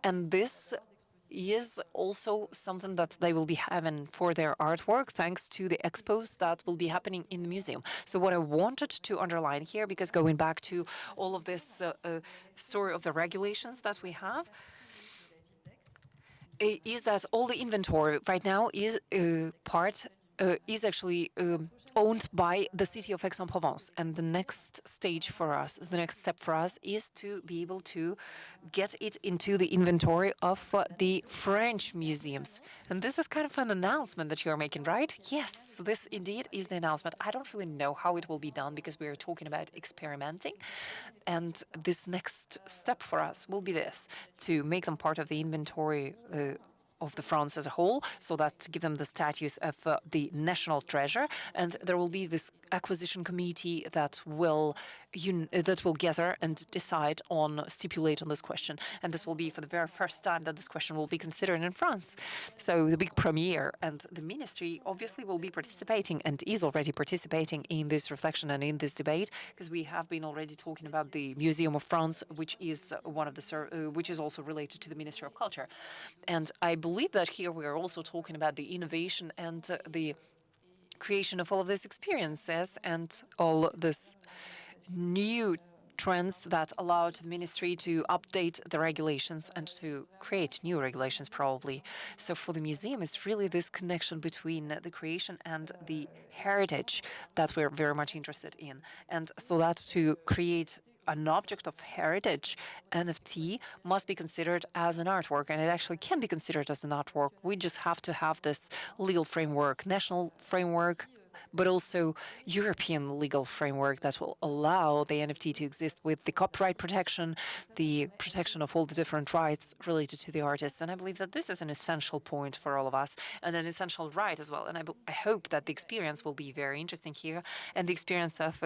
And this is also something that they will be having for their artwork thanks to the expos that will be happening in the museum. So what I wanted to underline here, because going back to all of this story of the regulations that we have, is that all the inventory right now is actually owned by the city of Aix-en-Provence. And the next stage for us, the next step for us, is to be able to get it into the inventory of the French museums. And this is kind of an announcement that you're making, right? Yes, this indeed is the announcement. I don't really know how it will be done because we are talking about experimenting. And this next step for us will be this, to make them part of the inventory of the France as a whole, so that to give them the status of the national treasure, and there will be this acquisition committee that will gather and decide on stipulate on this question, and this will be for the very first time that this question will be considered in France. So the big premiere, and the ministry obviously will be participating and is already participating in this reflection and in this debate, because we have been already talking about the Museum of France, which is one of the which is also related to the Ministry of Culture, and I believe that here we are also talking about the innovation and the creation of all of these experiences and all this new trends that allowed the ministry to update the regulations and to create new regulations probably. So for the museum, it's really this connection between the creation and the heritage that we're very much interested in. And so that to create an object of heritage, NFT must be considered as an artwork, and it actually can be considered as an artwork. We just have to have this legal framework, national framework, but also European legal framework that will allow the NFT to exist with the copyright protection, the protection of all the different rights related to the artists. And I believe that this is an essential point for all of us and an essential right as well. And I hope that the experience will be very interesting here, and the experience of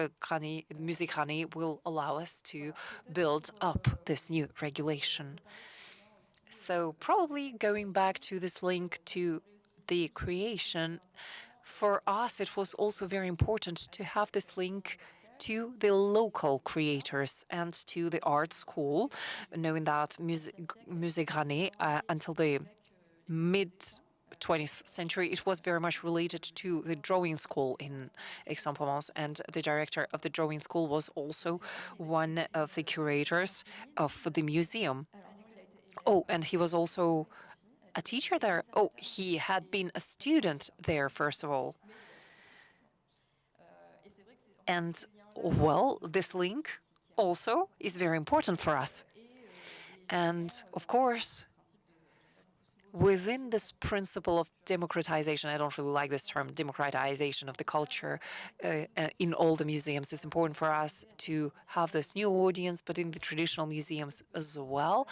Music Rani will allow us to build up this new regulation. So probably going back to this link to the creation, for us it was also very important to have this link to the local creators and to the art school, knowing that Music Rani, until the mid 20th century, it was very much related to the drawing school in Aix-en-Provence, and the director of the drawing school was also one of the curators of the museum. Oh, and he was also a teacher there. Oh, he had been a student there, first of all. And, well, this link also is very important for us. And, of course, within this principle of democratization, I don't really like this term, democratization of the culture in all the museums, it's important for us to have this new audience, but in the traditional museums as well.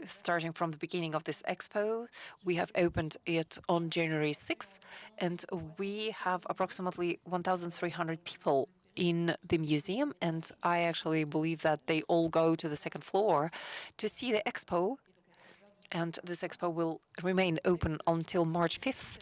Starting from the beginning of this expo, we have opened it on January 6th, and we have approximately 1,300 people in the museum, and I actually believe that they all go to the second floor to see the expo. And this expo will remain open until March 5th.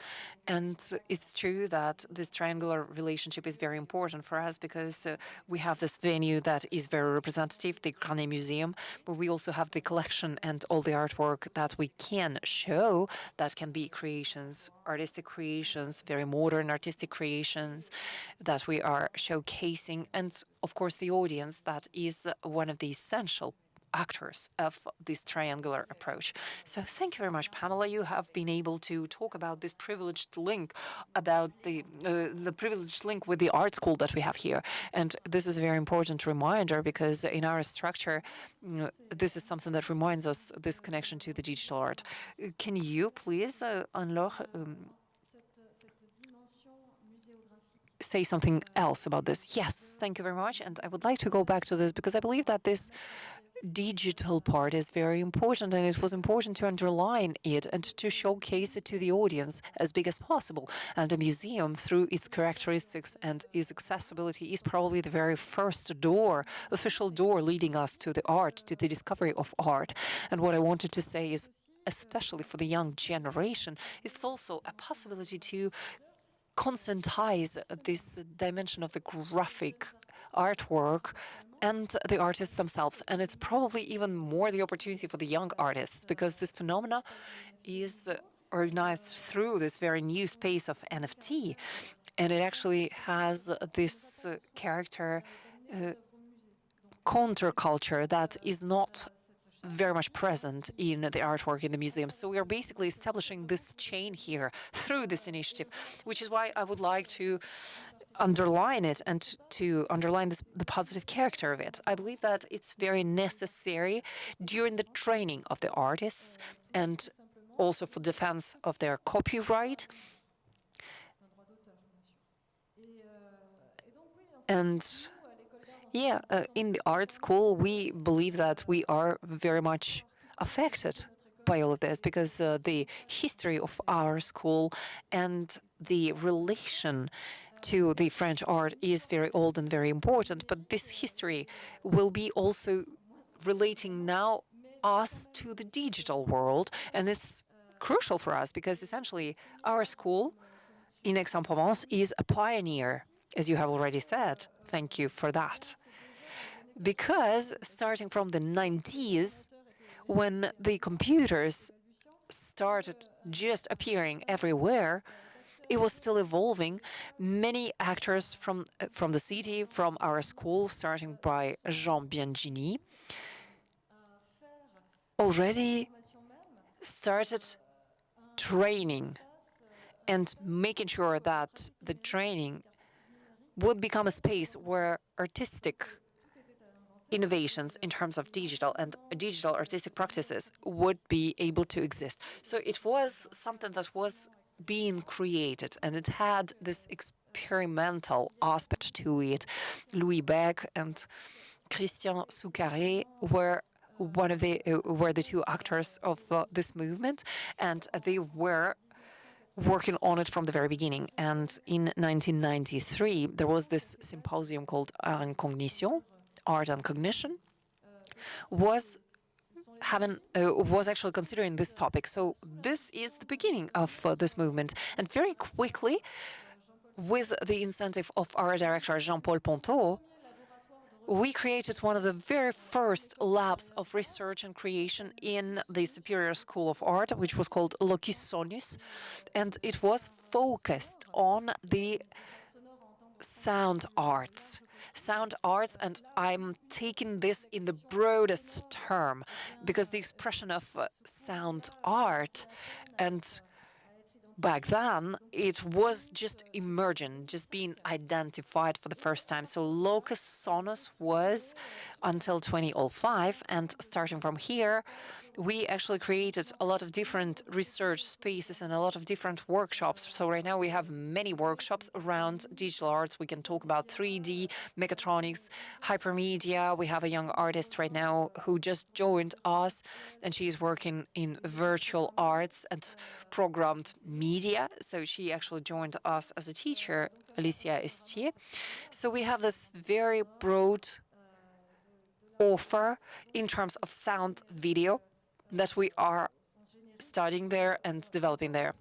And it's true that this triangular relationship is very important for us because we have this venue that is very representative, the Grane Museum, but we also have the collection and all the artwork that we can show that can be creations, artistic creations, very modern artistic creations that we are showcasing. And of course, the audience that is one of the essential actors of this triangular approach. So thank you very much, Pamela. You have been able to talk about this privileged link, about the privileged link with the art school that we have here. And this is a very important reminder because in our structure, this is something that reminds us this connection to the digital art. Can you please, Anne-Laure, say something else about this? Yes, thank you very much. And I would like to go back to this because I believe that this digital part is very important, and it was important to underline it and to showcase it to the audience as big as possible. And a museum, through its characteristics and its accessibility, is probably the very first door, official door leading us to the art, to the discovery of art. And what I wanted to say is, especially for the young generation, it's also a possibility to conscientize this dimension of the graphic artwork and the artists themselves. And it's probably even more the opportunity for the young artists because this phenomena is organized through this very new space of NFT. And it actually has this character counterculture that is not very much present in the artwork in the museum. So we are basically establishing this chain here through this initiative, which is why I would like to underline it and to underline the positive character of it. I believe that it's very necessary during the training of the artists and also for defense of their copyright. And yeah, in the art school, we believe that we are very much affected by all of this because the history of our school and the relation to the French art is very old and very important. But this history will be also relating now us to the digital world, and it's crucial for us because essentially our school in Aix-en-Provence is a pioneer, as you have already said. Thank you for that. Because starting from the 90s, when the computers started just appearing everywhere, it was still evolving. Many actors from the city, from our school, starting by Jean Biangini, already started training and making sure that the training would become a space where artistic innovations in terms of digital and digital artistic practices would be able to exist. So it was something that was being created, and it had this experimental aspect to it. Louis Beck and Christian Soucaré were the two actors of this movement, and they were working on it from the very beginning. And in 1993, there was this symposium called Art and Cognition, Art and Cognition, was was actually considering this topic. So this is the beginning of this movement, and very quickly, with the incentive of our director Jean-Paul Pontot, we created one of the very first labs of research and creation in the Superior School of Art, which was called Locus Sonus, and it was focused on the sound arts. Sound arts, and I'm taking this in the broadest term, because the expression of sound art, and back then, it was just emerging, just being identified for the first time. So Locus Sonus was until 2005, and starting from here, we actually created a lot of different research spaces and a lot of different workshops. So right now we have many workshops around digital arts. We can talk about 3D, mechatronics, hypermedia. We have a young artist right now who just joined us, and she's working in virtual arts and programmed media. So she actually joined us as a teacher, Alicia Estier. So we have this very broad offer in terms of sound video that we are studying there and developing there.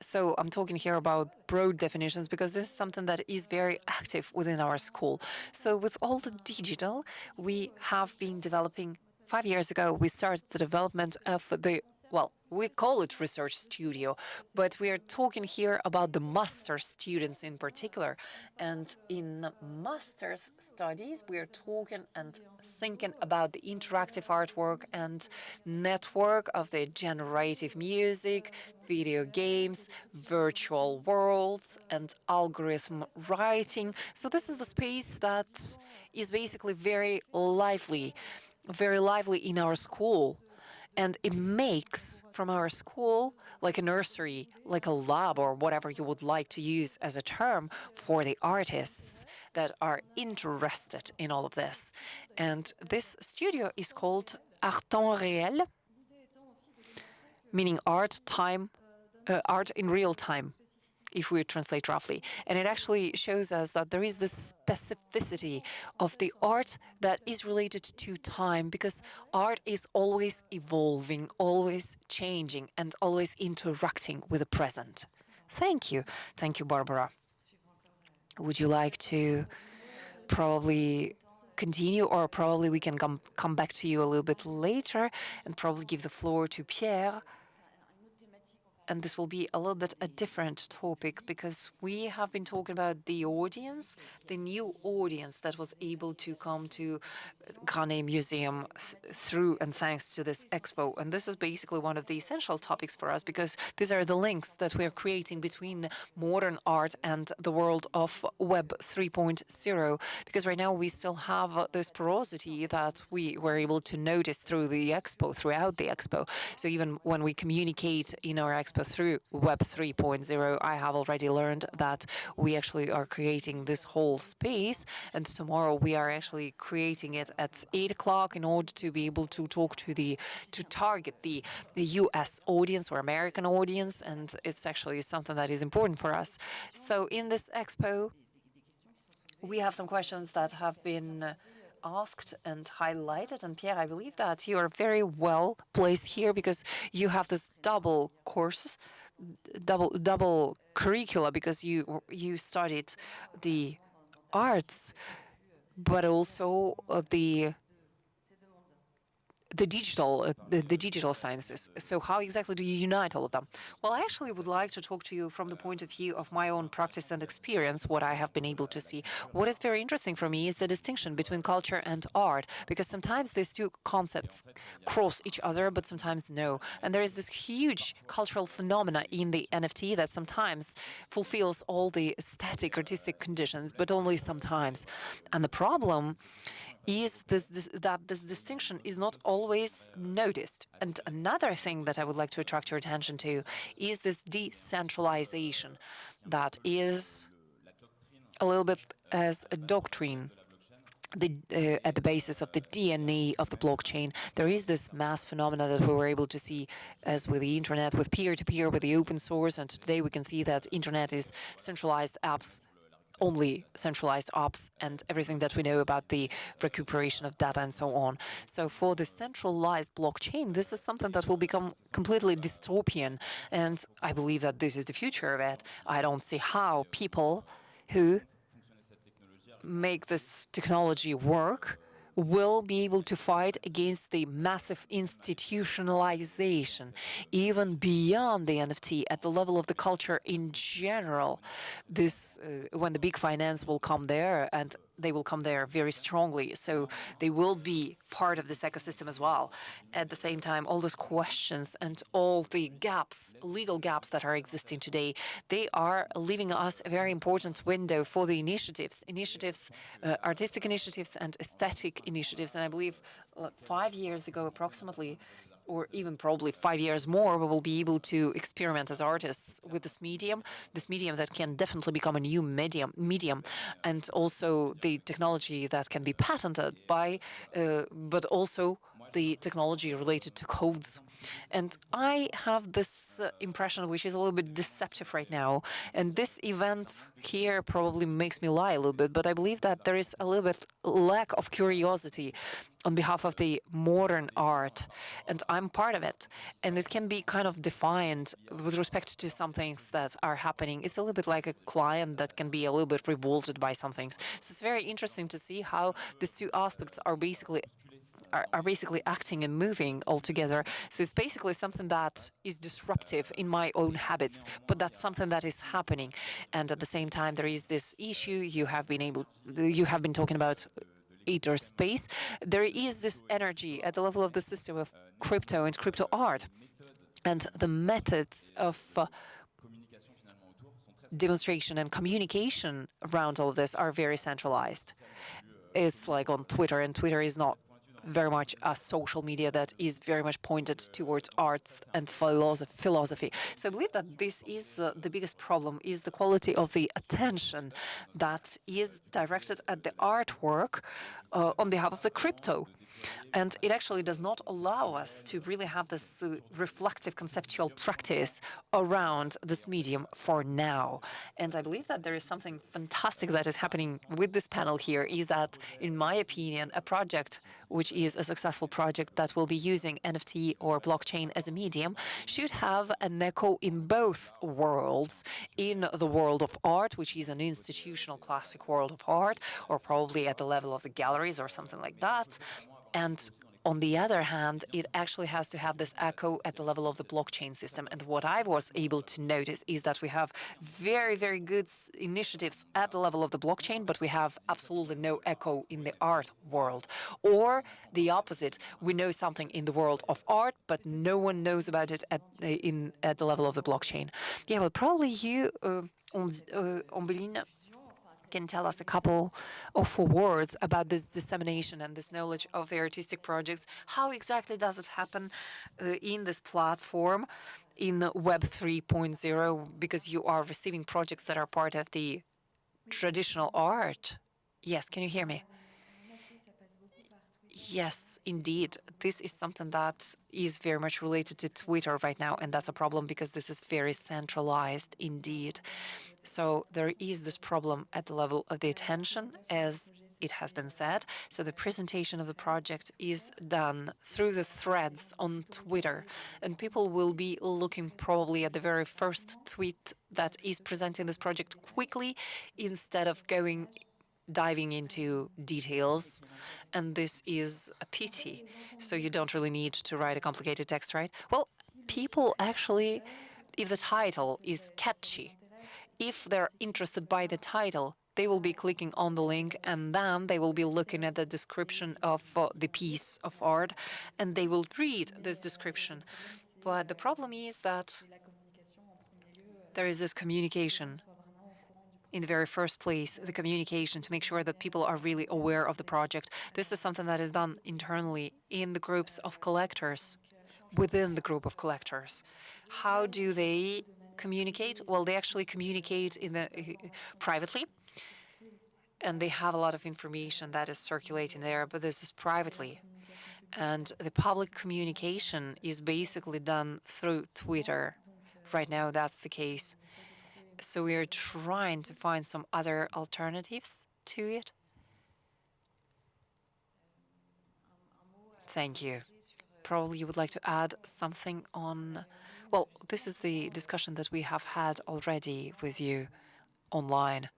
So I'm talking here about broad definitions because this is something that is very active within our school. So with all the digital, we have been developing. 5 years ago, we started the development of the, well, we call it research studio, but we are talking here about the master students in particular. And in master's studies, we are talking and thinking about the interactive artwork and network of the generative music, video games, virtual worlds, and algorithm writing. So this is the space that is basically very lively in our school. And it makes from our school like a nursery, like a lab, or whatever you would like to use as a term for the artists that are interested in all of this. And this studio is called Art Temps Réel, meaning art in real time, if we translate roughly. And it actually shows us that there is this specificity of the art that is related to time, because art is always evolving, always changing, and always interacting with the present. Thank you. Thank you, Barbara. Would you like to probably continue, or probably we can come back to you a little bit later and probably give the floor to Pierre? And this will be a little bit a different topic, because we have been talking about the audience, the new audience that was able to come to Granet Museum through and thanks to this expo. And this is basically one of the essential topics for us, because these are the links that we are creating between modern art and the world of Web 3.0. Because right now we still have this porosity that we were able to notice throughout the expo. So even when we communicate in our expo through Web 3.0, I have already learned that we actually are creating this whole space, and tomorrow we are actually creating it at 8 o'clock in order to be able to target the US audience or American audience, and it's actually something that is important for us. So in this expo, we have some questions that have been asked and highlighted. And Pierre, I believe that you are very well placed here, because you have this double curricula, because you studied the arts, but also the digital sciences. So how exactly do you unite all of them? Well, I actually would like to talk to you from the point of view of my own practice and experience, what I have been able to see. What is very interesting for me is the distinction between culture and art, because sometimes these two concepts cross each other, but sometimes no. And there is this huge cultural phenomena in the NFT that sometimes fulfills all the aesthetic artistic conditions, but only sometimes. And the problem is that this distinction is not always noticed. And another thing that I would like to attract your attention to is this decentralization that is a little bit as a doctrine at the basis of the DNA of the blockchain. There is this mass phenomena that we were able to see as with the internet, with peer-to-peer, with the open source, and today we can see that internet is centralized apps, only centralized apps, and everything that we know about the recuperation of data and so on. So for the centralized blockchain, this is something that will become completely dystopian, and I believe that this is the future of it. I don't see how people who make this technology work will be able to fight against the massive institutionalization, even beyond the NFT, at the level of the culture in general. This, when the big finance will come there, and they will come there very strongly, so they will be part of this ecosystem as well. At the same time, all those questions and all the gaps, legal gaps that are existing today, they are leaving us a very important window for the initiatives, artistic initiatives and aesthetic initiatives. And I believe 5 years ago, approximately, or even probably 5 years more, we will be able to experiment as artists with this medium that can definitely become a new medium, and also the technology that can be patented by, but also the technology related to codes. And I have this impression, which is a little bit deceptive right now, and this event here probably makes me lie a little bit, but I believe that there is a little bit lack of curiosity on behalf of the modern art, and I'm part of it. And it can be kind of defined with respect to some things that are happening. It's a little bit like a client that can be a little bit revolted by some things. So it's very interesting to see how these two aspects are basically acting and moving all together. So it's basically something that is disruptive in my own habits, but that's something that is happening. And at the same time, there is this issue you have been talking about ether space. There is this energy at the level of the system of crypto and crypto art, and the methods of demonstration and communication around all of this are very centralized. It's like on Twitter, and Twitter is not very much a social media that is very much pointed towards arts and philosophy. So I believe that this is the biggest problem, is the quality of the attention that is directed at the artwork on behalf of the crypto. And it actually does not allow us to really have this reflective conceptual practice around this medium for now. And I believe that there is something fantastic that is happening with this panel here, is that, in my opinion, a project which is a successful project that will be using NFT or blockchain as a medium should have an echo in both worlds, in the world of art, which is an institutional classic world of art, or probably at the level of the galleries or something like that. And on the other hand, it actually has to have this echo at the level of the blockchain system. And what I was able to notice is that we have very, very good initiatives at the level of the blockchain, but we have absolutely no echo in the art world. Or the opposite, we know something in the world of art, but no one knows about it at the level of the blockchain. Yeah, well, probably you, Ombeline, can tell us a couple of words about this dissemination and this knowledge of the artistic projects. How exactly does it happen in this platform in Web 3.0? Because you are receiving projects that are part of the traditional art. Yes, can you hear me? Yes, indeed. This is something that is very much related to Twitter right now, and that's a problem because this is very centralized indeed. So there is this problem at the level of the attention, as it has been said. So the presentation of the project is done through the threads on Twitter, and people will be looking probably at the very first tweet that is presenting this project quickly instead of diving into details, and this is a pity. So you don't really need to write a complicated text, right? Well, people actually, if the title is catchy, if they're interested by the title, they will be clicking on the link, and then they will be looking at the description of the piece of art, and they will read this description. But the problem is that there is this communication in the very first place, the communication to make sure that people are really aware of the project. This is something that is done internally in the groups of collectors, within the group of collectors. How do they communicate? Well, they actually communicate in the privately, and they have a lot of information that is circulating there, but this is privately. And the public communication is basically done through Twitter. Right now, that's the case. So we are trying to find some other alternatives to it. Thank you. Probably you would like to add something on. Well, this is the discussion that we have had already with you online.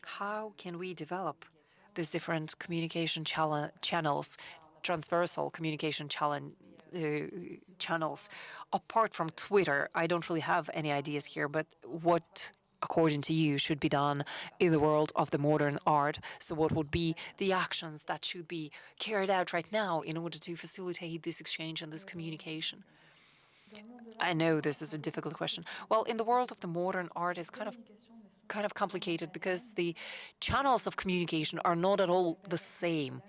How can we develop these different communication channels, transversal communication channels, apart from Twitter? I don't really have any ideas here, but what, according to you, should be done in the world of the modern art? So, what would be the actions that should be carried out right now in order to facilitate this exchange and this communication? I know this is a difficult question. Well, in the world of the modern art is kind of complicated because the channels of communication are not at all the same.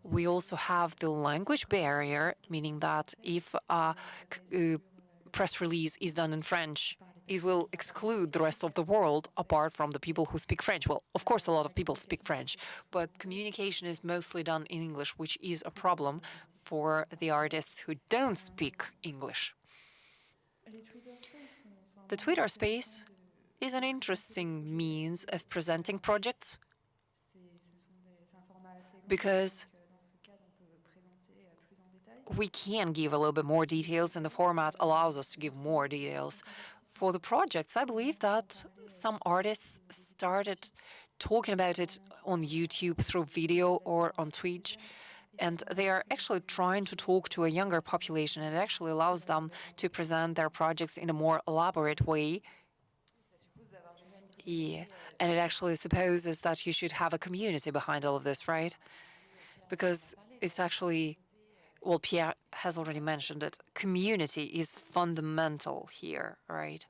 We also have the language barrier, meaning that if a press release is done in French, it will exclude the rest of the world apart from the people who speak French. Well, of course, a lot of people speak French, but communication is mostly done in English, which is a problem for the artists who don't speak English. The Twitter space is an interesting means of presenting projects because we can give a little bit more details and the format allows us to give more details. For the projects, I believe that some artists started talking about it on YouTube through video or on Twitch, and they are actually trying to talk to a younger population, and it actually allows them to present their projects in a more elaborate way. Yeah, and it actually supposes that you should have a community behind all of this, right? Because it's actually, well, Pierre has already mentioned it, community is fundamental here, right?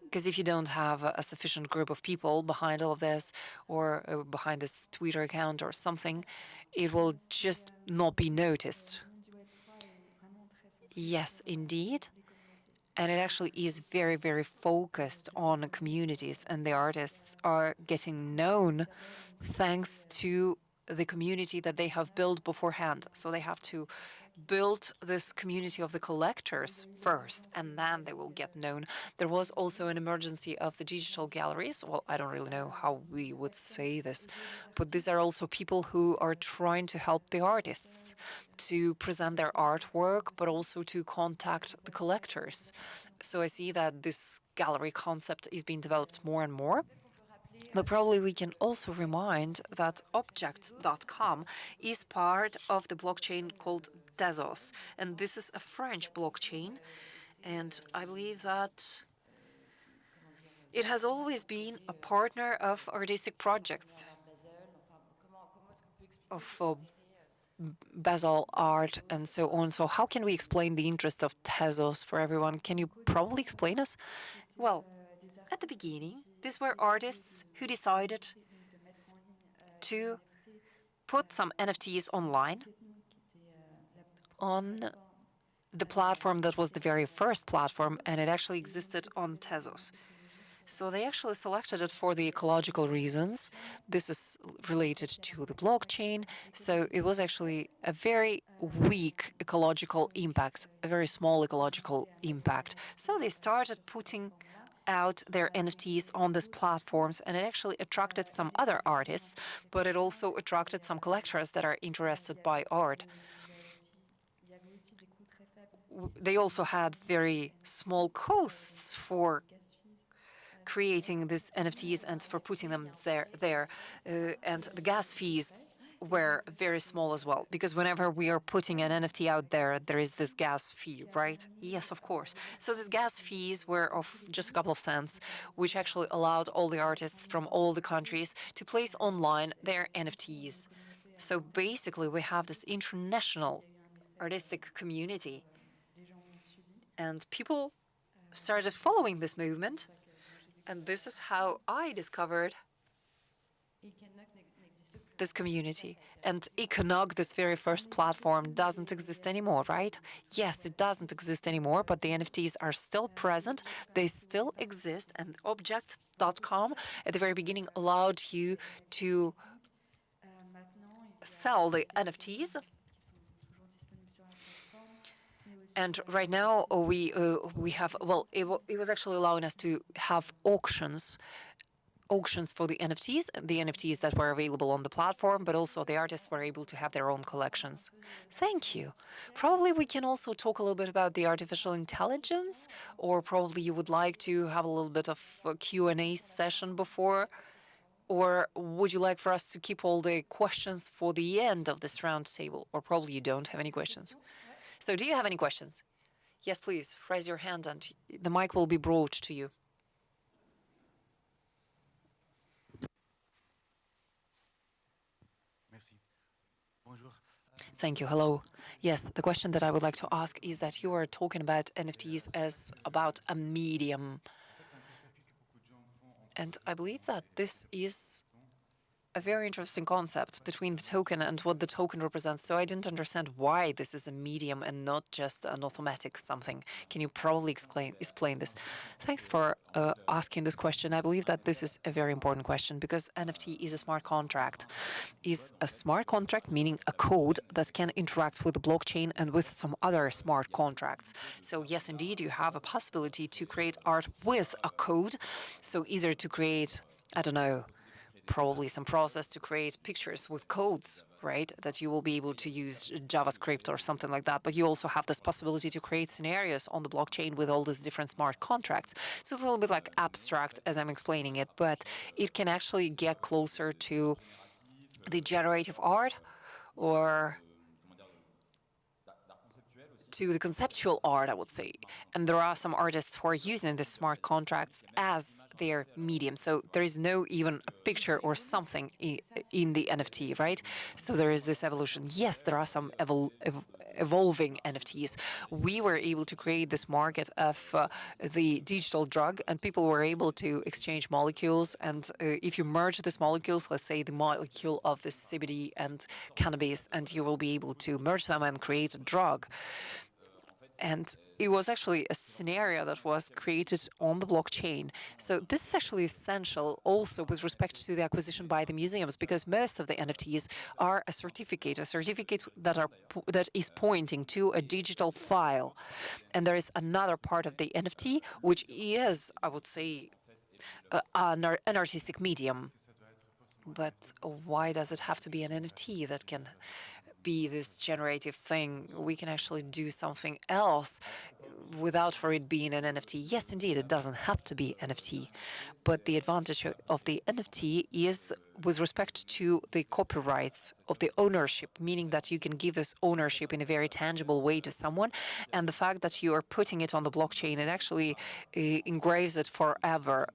Because if you don't have a sufficient group of people behind all of this, or behind this Twitter account or something, it will just not be noticed. Yes, indeed. And it actually is very, very focused on communities, and the artists are getting known thanks to the community that they have built beforehand. So they have to build this community of the collectors first, and then they will get known. There was also an emergency of the digital galleries. Well, I don't really know how we would say this, but these are also people who are trying to help the artists to present their artwork, but also to contact the collectors. So I see that this gallery concept is being developed more and more. But probably we can also remind that Object.com is part of the blockchain called Tezos. And this is a French blockchain. And I believe that it has always been a partner of artistic projects, of Basel art and so on. So how can we explain the interest of Tezos for everyone? Can you probably explain us? Well, at the beginning, these were artists who decided to put some NFTs online on the platform that was the very first platform, and it actually existed on Tezos. So they actually selected it for the ecological reasons. This is related to the blockchain. So it was actually a very weak ecological impact, a very small ecological impact. So they started putting out their NFTs on these platforms, and it actually attracted some other artists, but it also attracted some collectors that are interested by art. They also had very small costs for creating these NFTs and for putting them there. And the gas fees were very small as well, because whenever we are putting an NFT out there, there is this gas fee, right? Yes, of course. So these gas fees were of just a couple of cents, which actually allowed all the artists from all the countries to place online their NFTs. So basically, we have this international artistic community, and people started following this movement. And this is how I discovered this community. And Econog, this very first platform, doesn't exist anymore, right? Yes, it doesn't exist anymore, but the NFTs are still present. They still exist. And Object.com at the very beginning allowed you to sell the NFTs. And right now we have, well, it was actually allowing us to have auctions for the NFTs that were available on the platform, but also the artists were able to have their own collections. Thank you. Probably we can also talk a little bit about the artificial intelligence, or probably you would like to have a little bit of a Q&A session before, or would you like for us to keep all the questions for the end of this round table, or probably you don't have any questions. So do you have any questions? Yes, please, raise your hand and the mic will be brought to you. Merci. Bonjour. Thank you. Hello. Yes, the question that I would like to ask is that you are talking about NFTs as about a medium. And I believe that this is a very interesting concept between the token and what the token represents. So I didn't understand why this is a medium and not just an automatic something. Can you probably explain this? Thanks for asking this question. I believe that this is a very important question because NFT is a smart contract. Is a smart contract meaning a code that can interact with the blockchain and with some other smart contracts. So yes, indeed, you have a possibility to create art with a code. So either to create, I don't know, probably some process to create pictures with codes, right? That you will be able to use JavaScript or something like that. But you also have this possibility to create scenarios on the blockchain with all these different smart contracts. So it's a little bit like abstract as I'm explaining it, but it can actually get closer to the generative art or to the conceptual art, I would say. And there are some artists who are using the smart contracts as their medium. So there is no even a picture or something in the NFT, right? So there is this evolution. Yes, there are some evolving NFTs. We were able to create this market of the digital drug, and people were able to exchange molecules. And if you merge these molecules, let's say the molecule of the CBD and cannabis, and you will be able to merge them and create a drug. And it was actually a scenario that was created on the blockchain. So this is actually essential also with respect to the acquisition by the museums, because most of the NFTs are a certificate that is pointing to a digital file. And there is another part of the NFT, which is, I would say, an artistic medium. But why does it have to be an NFT that can be this generative thing? We can actually do something else without for it being an NFT. Yes, indeed, it doesn't have to be NFT. But the advantage of the NFT is with respect to the copyrights of the ownership, meaning that you can give this ownership in a very tangible way to someone. And the fact that you are putting it on the blockchain, it actually engraves it forever.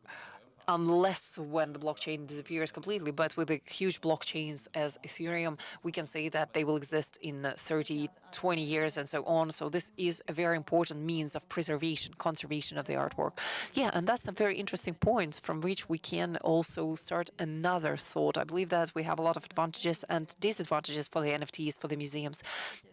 Unless when the blockchain disappears completely. But with the huge blockchains as Ethereum, we can say that they will exist in 30, 20 years and so on. So this is a very important means of preservation, conservation of the artwork. Yeah, and that's a very interesting point from which we can also start another thought. I believe that we have a lot of advantages and disadvantages for the NFTs, for the museums.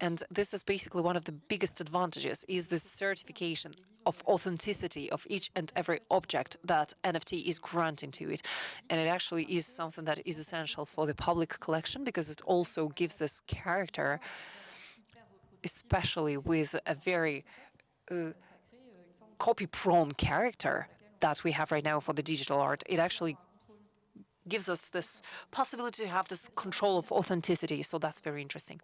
And this is basically one of the biggest advantages, is the certification of authenticity of each and every object that NFT is granting to it. And it actually is something that is essential for the public collection because it also gives this character, especially with a very copy-prone character that we have right now for the digital art. It actually gives us this possibility to have this control of authenticity. So that's very interesting.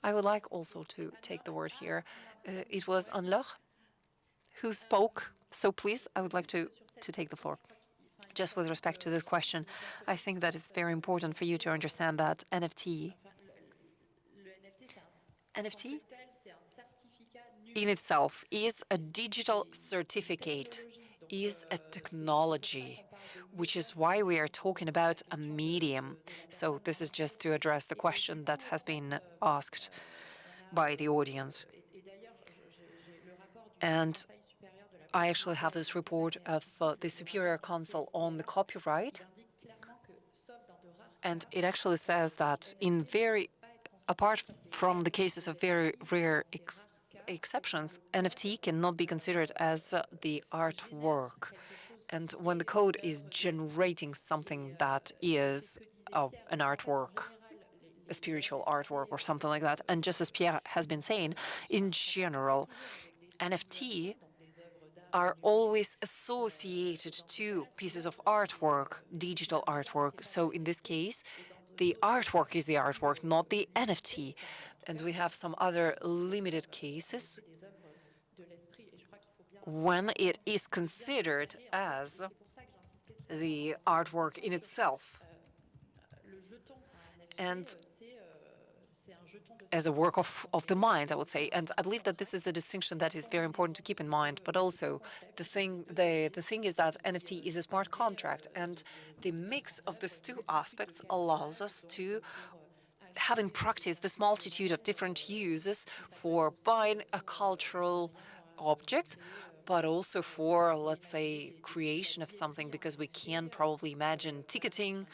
I would like also to take the word here. It was Anne-Laure who spoke. So please, I would like to take the floor. Just with respect to this question, I think that it's very important for you to understand that NFT in itself is a digital certificate, is a technology, which is why we are talking about a medium. So this is just to address the question that has been asked by the audience. And I actually have this report of the Superior Council on the copyright, and it actually says that apart from the cases of very rare exceptions, NFT cannot be considered as the artwork. And when the code is generating something that is an artwork, a spiritual artwork or something like that, and just as Pierre has been saying, in general, NFT are always associated to pieces of artwork, digital artwork. So in this case, the artwork is the artwork, not the NFT. And we have some other limited cases when it is considered as the artwork in itself and as a work of the mind, I would say. And I believe that this is the distinction that is very important to keep in mind. But also, the thing is that NFT is a smart contract, and the mix of these two aspects allows us to have in practice this multitude of different uses for buying a cultural object, but also for, let's say, creation of something, because we can probably imagine ticketing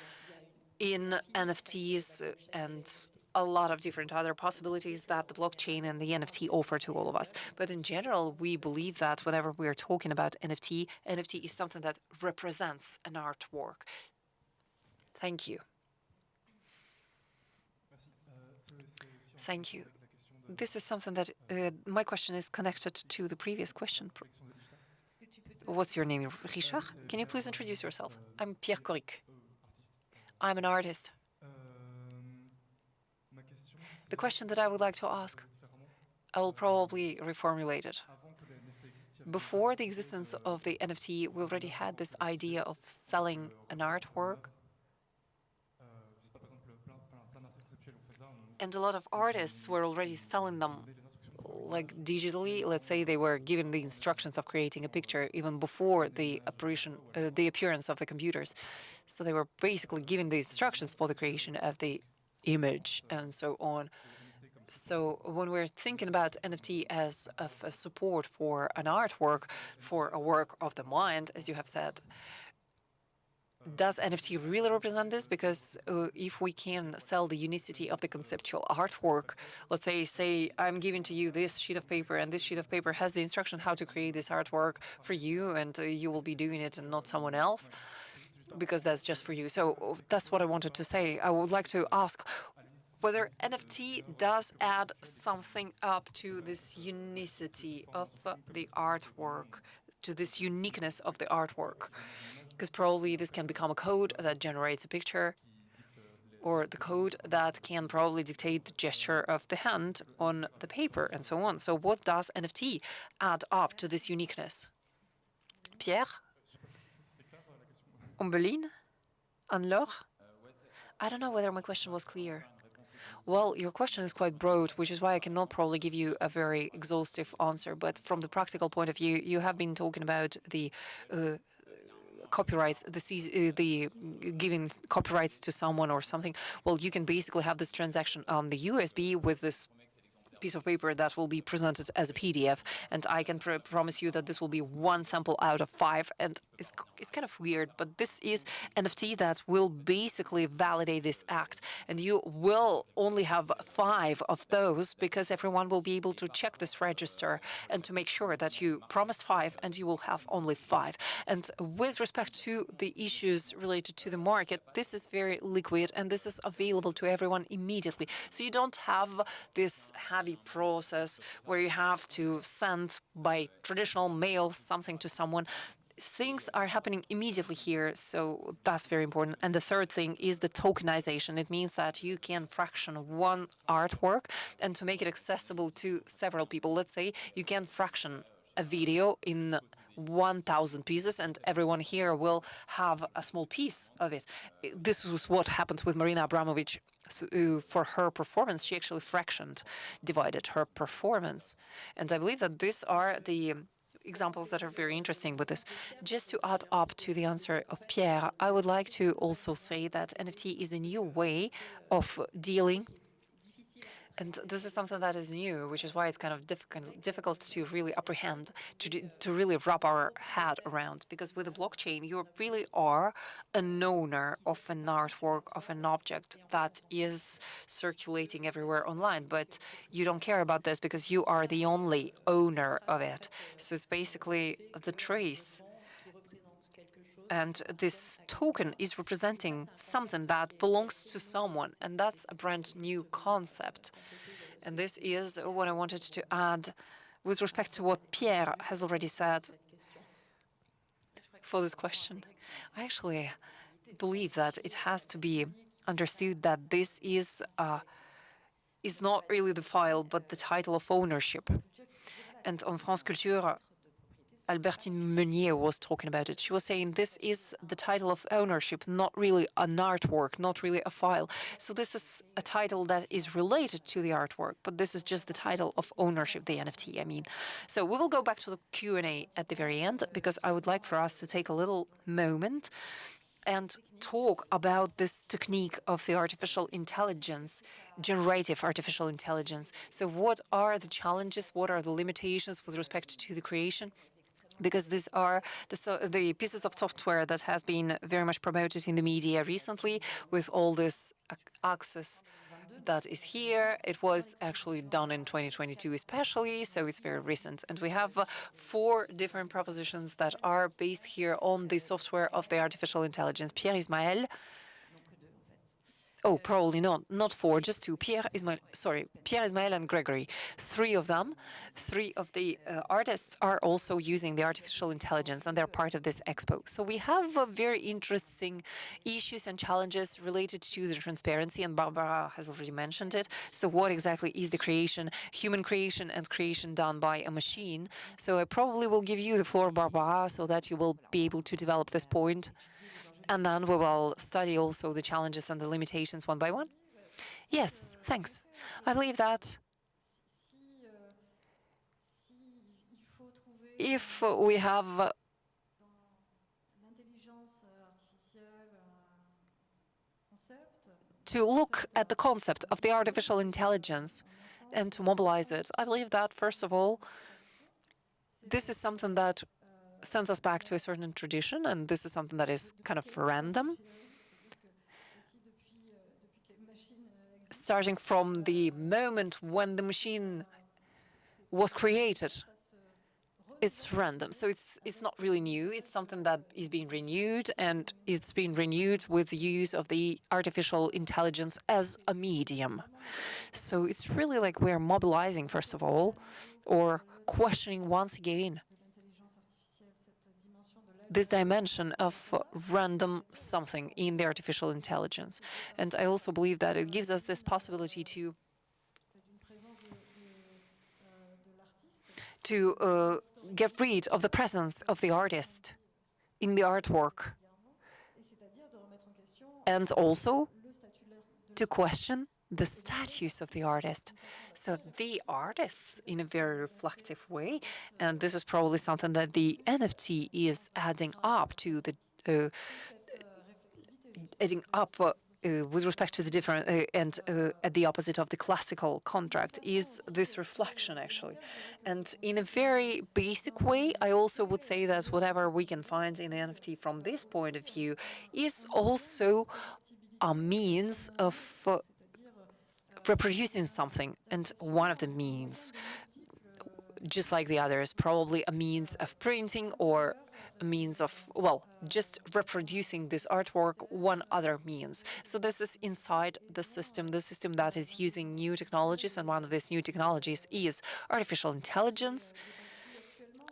in NFTs and a lot of different other possibilities that the blockchain and the NFT offer to all of us. But in general, we believe that whenever we're talking about NFT is something that represents an artwork. Thank you. Thank you. This is something that my question is connected to the previous question. What's your name, Richard? Can you please introduce yourself? I'm Pierre Coric. I'm an artist. The question that I would like to ask, I will probably reformulate it. Before the existence of the NFT, we already had this idea of selling an artwork. And a lot of artists were already selling them like digitally. Let's say they were given the instructions of creating a picture even before the appearance of the computers. So they were basically given the instructions for the creation of the image and so on. So when we're thinking about NFT as of a support for an artwork, for a work of the mind, as you have said, does NFT really represent this? Because if we can sell the unicity of the conceptual artwork, let's say I'm giving to you this sheet of paper, and this sheet of paper has the instruction how to create this artwork for you, and you will be doing it and not someone else, because that's just for you. So that's what I wanted to say. I would like to ask whether NFT does add something up to this unicity of the artwork, to this uniqueness of the artwork. Because probably this can become a code that generates a picture, or the code that can probably dictate the gesture of the hand on the paper, and so on. So what does NFT add up to this uniqueness? Pierre? Ombeline? Anne-Laure? I don't know whether my question was clear. Well, your question is quite broad, which is why I cannot probably give you a very exhaustive answer. But from the practical point of view, you have been talking about the copyrights, the giving copyrights to someone or something. Well, you can basically have this transaction on the USB with this piece of paper that will be presented as a PDF, and I can promise you that this will be one sample out of 5, and it's kind of weird, but this is NFT that will basically validate this act, and you will only have 5 of those because everyone will be able to check this register and to make sure that you promised 5 and you will have only 5. And with respect to the issues related to the market, this is very liquid and this is available to everyone immediately. So you don't have this heavy process where you have to send by traditional mail something to someone. Things are happening immediately here, so that's very important. And the third thing is the tokenization. It means that you can fraction one artwork and to make it accessible to several people. Let's say you can fraction a video in 1,000 pieces, and everyone here will have a small piece of it. This was what happened with Marina Abramovic. So, for her performance, she actually divided her performance. And I believe that these are the examples that are very interesting with this. Just to add up to the answer of Pierre, I would like to also say that NFT is a new way of dealing And this is something that is new, which is why it's kind of difficult to really apprehend, to really wrap our head around. Because with the blockchain, you really are an owner of an artwork, of an object that is circulating everywhere online. But you don't care about this because you are the only owner of it. So it's basically the trace, and this token is representing something that belongs to someone, and that's a brand new concept. And this is what I wanted to add with respect to what Pierre has already said for this question. I actually believe that it has to be understood that this is not really the file, but the title of ownership. And on France Culture, Albertine Meunier was talking about it. She was saying this is the title of ownership, not really an artwork, not really a file. So this is a title that is related to the artwork, but this is just the title of ownership, the NFT, I mean. So we will go back to the Q&A at the very end, because I would like for us to take a little moment and talk about this technique of the artificial intelligence, generative artificial intelligence. So what are the challenges, what are the limitations with respect to the creation? Because these are the pieces of software that has been very much promoted in the media recently, with all this access that is here. It was actually done in 2022 especially, so it's very recent. And we have 4 different propositions that are based here on the software of the artificial intelligence. Pierre Ismaël. Oh, probably not 4, just 2. Pierre Ismaël and Gregory. 3 of them, 3 of the artists are also using the artificial intelligence, and they're part of this expo. So we have very interesting issues and challenges related to the transparency, and Barbara has already mentioned it. So what exactly is the creation, human creation and creation done by a machine? So I probably will give you the floor, Barbara, so that you will be able to develop this point. And then we will study also the challenges and the limitations one by one. Yes, thanks. I believe that if we have to look at the concept of the artificial intelligence and to mobilize it, I believe that, first of all, this is something that sends us back to a certain tradition, and this is something that is kind of random. Starting from the moment when the machine was created, it's random. So it's not really new. It's something that is being renewed, and it's being renewed with the use of the artificial intelligence as a medium. So it's really like we're mobilizing, first of all, or questioning once again this dimension of random something in the artificial intelligence. And I also believe that it gives us this possibility to get rid of the presence of the artist in the artwork, and also to question the status of the artist. So the artists, in a very reflective way, and this is probably something that the NFT is adding up to the with respect to the different and at the opposite of the classical contract is this reflection, actually. And in a very basic way, I also would say that whatever we can find in the NFT from this point of view is also a means of reproducing something, and one of the means, just like the others, probably a means of printing or a means of, well, just reproducing this artwork, one other means. So this is inside the system that is using new technologies, and one of these new technologies is artificial intelligence.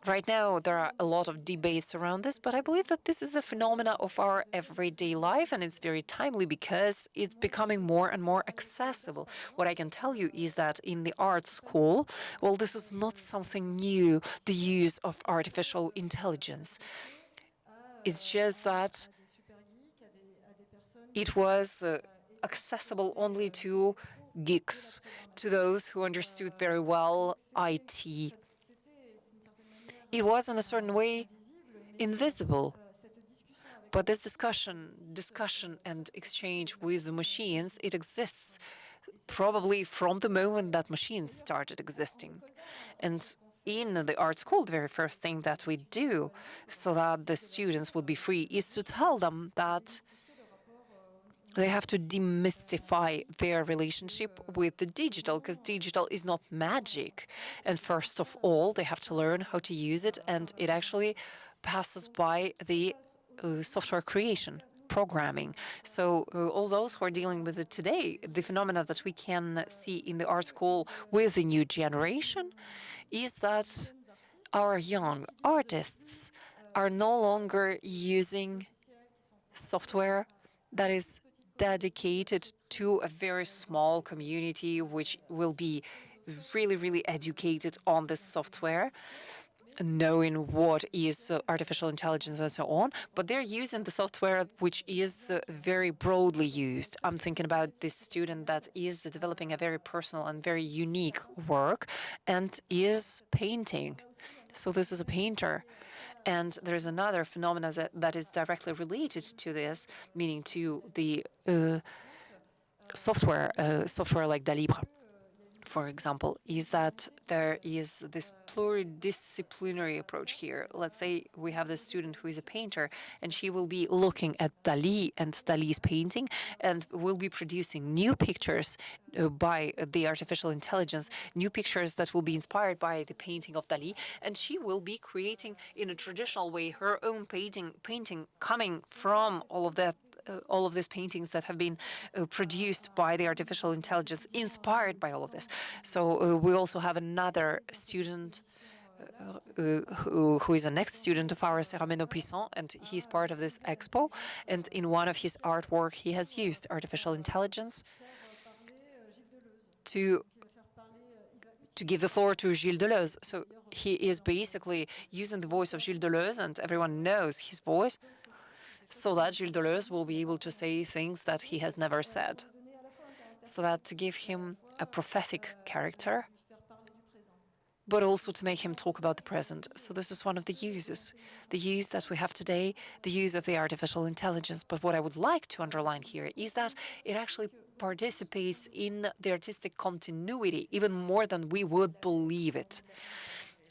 Right now, there are a lot of debates around this, but I believe that this is a phenomena of our everyday life, and it's very timely because it's becoming more and more accessible. What I can tell you is that in the art school, well, this is not something new, the use of artificial intelligence. It's just that it was accessible only to geeks, to those who understood very well IT. It was, in a certain way, invisible. But this discussion and exchange with the machines, it exists probably from the moment that machines started existing. And in the art school, the very first thing that we do so that the students would be free is to tell them that they have to demystify their relationship with the digital, because digital is not magic. And first of all, they have to learn how to use it, and it actually passes by the software creation, programming. So all those who are dealing with it today, the phenomena that we can see in the art school with the new generation is that our young artists are no longer using software that is dedicated to a very small community which will be really, really educated on this software, knowing what is artificial intelligence and so on, but they're using the software which is very broadly used. I'm thinking about this student that is developing a very personal and very unique work and is painting. So this is a painter. And there's another phenomenon that is directly related to this, meaning to the software like Dalibre, for example, is that there is this pluridisciplinary approach here. Let's say we have this student who is a painter, and she will be looking at Dali and Dali's painting, and will be producing new pictures by the artificial intelligence, new pictures that will be inspired by the painting of Dali, and she will be creating in a traditional way her own painting coming from all of that. All of these paintings that have been produced by the artificial intelligence, inspired by all of this. So we also have another student who is a next student of ours, Rameno Puissant, and he's part of this expo. And in one of his artwork, he has used artificial intelligence to give the floor to Gilles Deleuze. So he is basically using the voice of Gilles Deleuze, and everyone knows his voice, so that Gilles Deleuze will be able to say things that he has never said. So that to give him a prophetic character, but also to make him talk about the present. So this is one of the uses. The use that we have today, the use of the artificial intelligence. But what I would like to underline here is that it actually participates in the artistic continuity even more than we would believe it.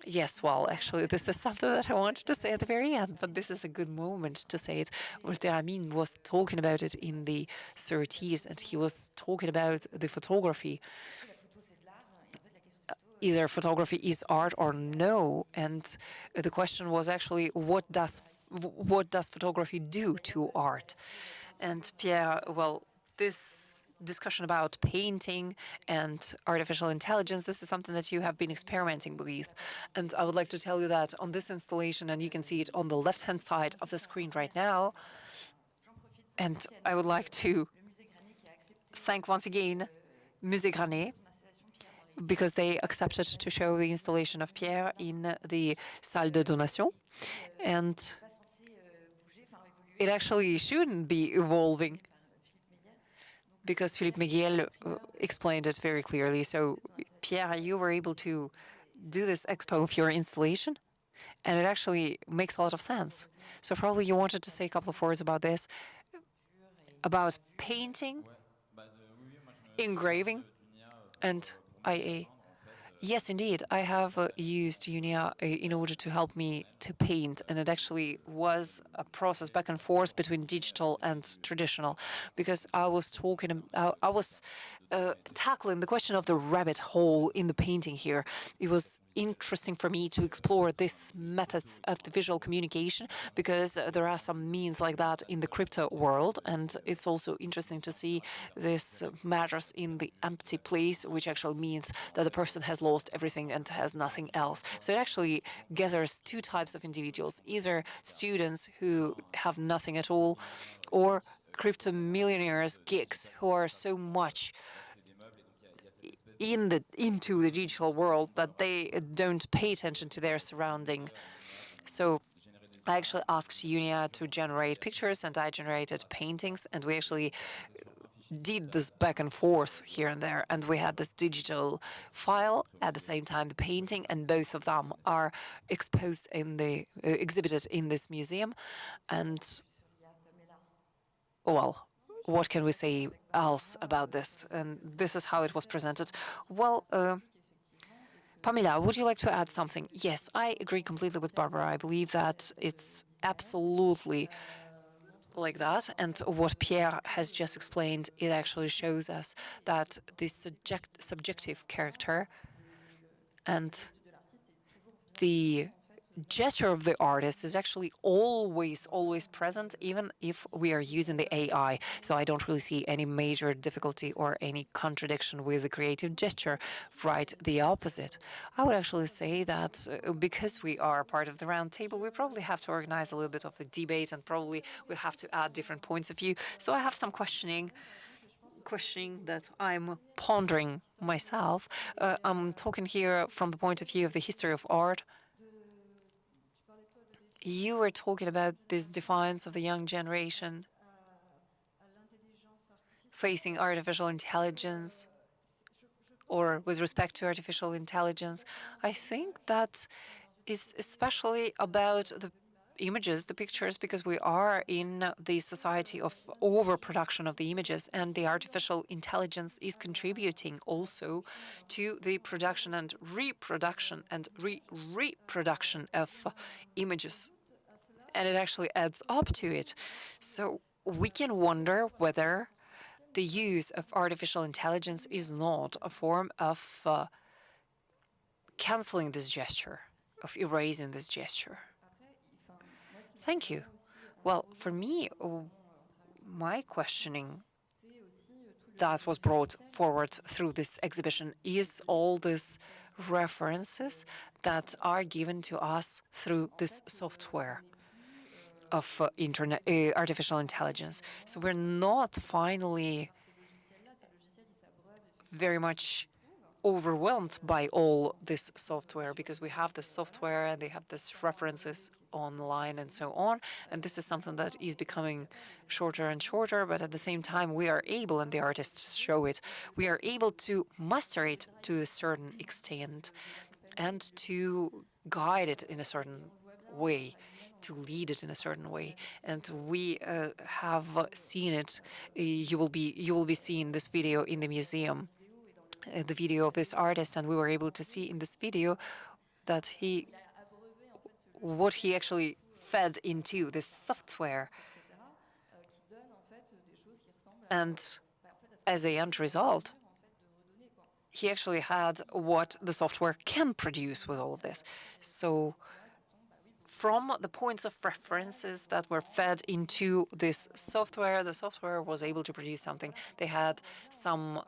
Yes, well, actually, this is something that I wanted to say at the very end, but this is a good moment to say it. Walter Amin was talking about it in the 30s, and he was talking about the photography. Either photography is art or no, and the question was actually what does photography do to art? And Pierre, well, this discussion about painting and artificial intelligence, this is something that you have been experimenting with. And I would like to tell you that on this installation, and you can see it on the left-hand side of the screen right now, and I would like to thank once again Musée Granet, because they accepted to show the installation of Pierre in the Salle de Donation. And it actually shouldn't be evolving, because Philippe Miguel explained it very clearly. So, Pierre, you were able to do this expo of your installation, and it actually makes a lot of sense. So probably you wanted to say a couple of words about this, about painting, engraving, and IA. Yes, indeed. I have used Unia in order to help me to paint, and it actually was a process back and forth between digital and traditional, because I was tackling the question of the rabbit hole in the painting here. It was interesting for me to explore these methods of the visual communication, because there are some means like that in the crypto world, and it's also interesting to see this matters in the empty place, which actually means that the person has lost everything and has nothing else. So it actually gathers two types of individuals, either students who have nothing at all, or crypto millionaires, geeks who are so much into the digital world that they don't pay attention to their surrounding. So I actually asked Unia to generate pictures, and I generated paintings, and we actually did this back and forth here and there, and we had this digital file at the same time the painting, and both of them are exposed in the exhibited in this museum. And well, what can we say else about this? And this is how it was presented. Well, Pamela, would you like to add something? Yes, I agree completely with Barbara. I believe that it's absolutely like that. And what Pierre has just explained, it actually shows us that this subjective character and the gesture of the artist is actually always present, even if we are using the AI. So I don't really see any major difficulty or any contradiction with the creative gesture. Right, the opposite. I would actually say that because we are part of the round table, we probably have to organize a little bit of a debate, and probably we have to add different points of view. So I have some questioning that I'm pondering myself. I'm talking here from the point of view of the history of art. You were talking about this defiance of the young generation facing artificial intelligence or with respect to artificial intelligence. I think that is especially about the images, the pictures, because we are in the society of overproduction of the images, and the artificial intelligence is contributing also to the production and reproduction and reproduction of images, and it actually adds up to it. So we can wonder whether the use of artificial intelligence is not a form of canceling this gesture, of erasing this gesture. Thank you. Well, for me, my questioning that was brought forward through this exhibition is all these references that are given to us through this software of artificial intelligence. So we're not finally very much overwhelmed by all this software, because we have this software and they have this references online and so on, and this is something that is becoming shorter and shorter, but at the same time we are able, and the artists show it, we are able to master it to a certain extent and to guide it in a certain way, to lead it in a certain way. And we have seen it. You will be seeing this video in the museum, the video of this artist, and we were able to see in this video that what he actually fed into this software, and as a end result, he actually had what the software can produce with all of this. So from the points of references that were fed into this software, the software was able to produce something. They had some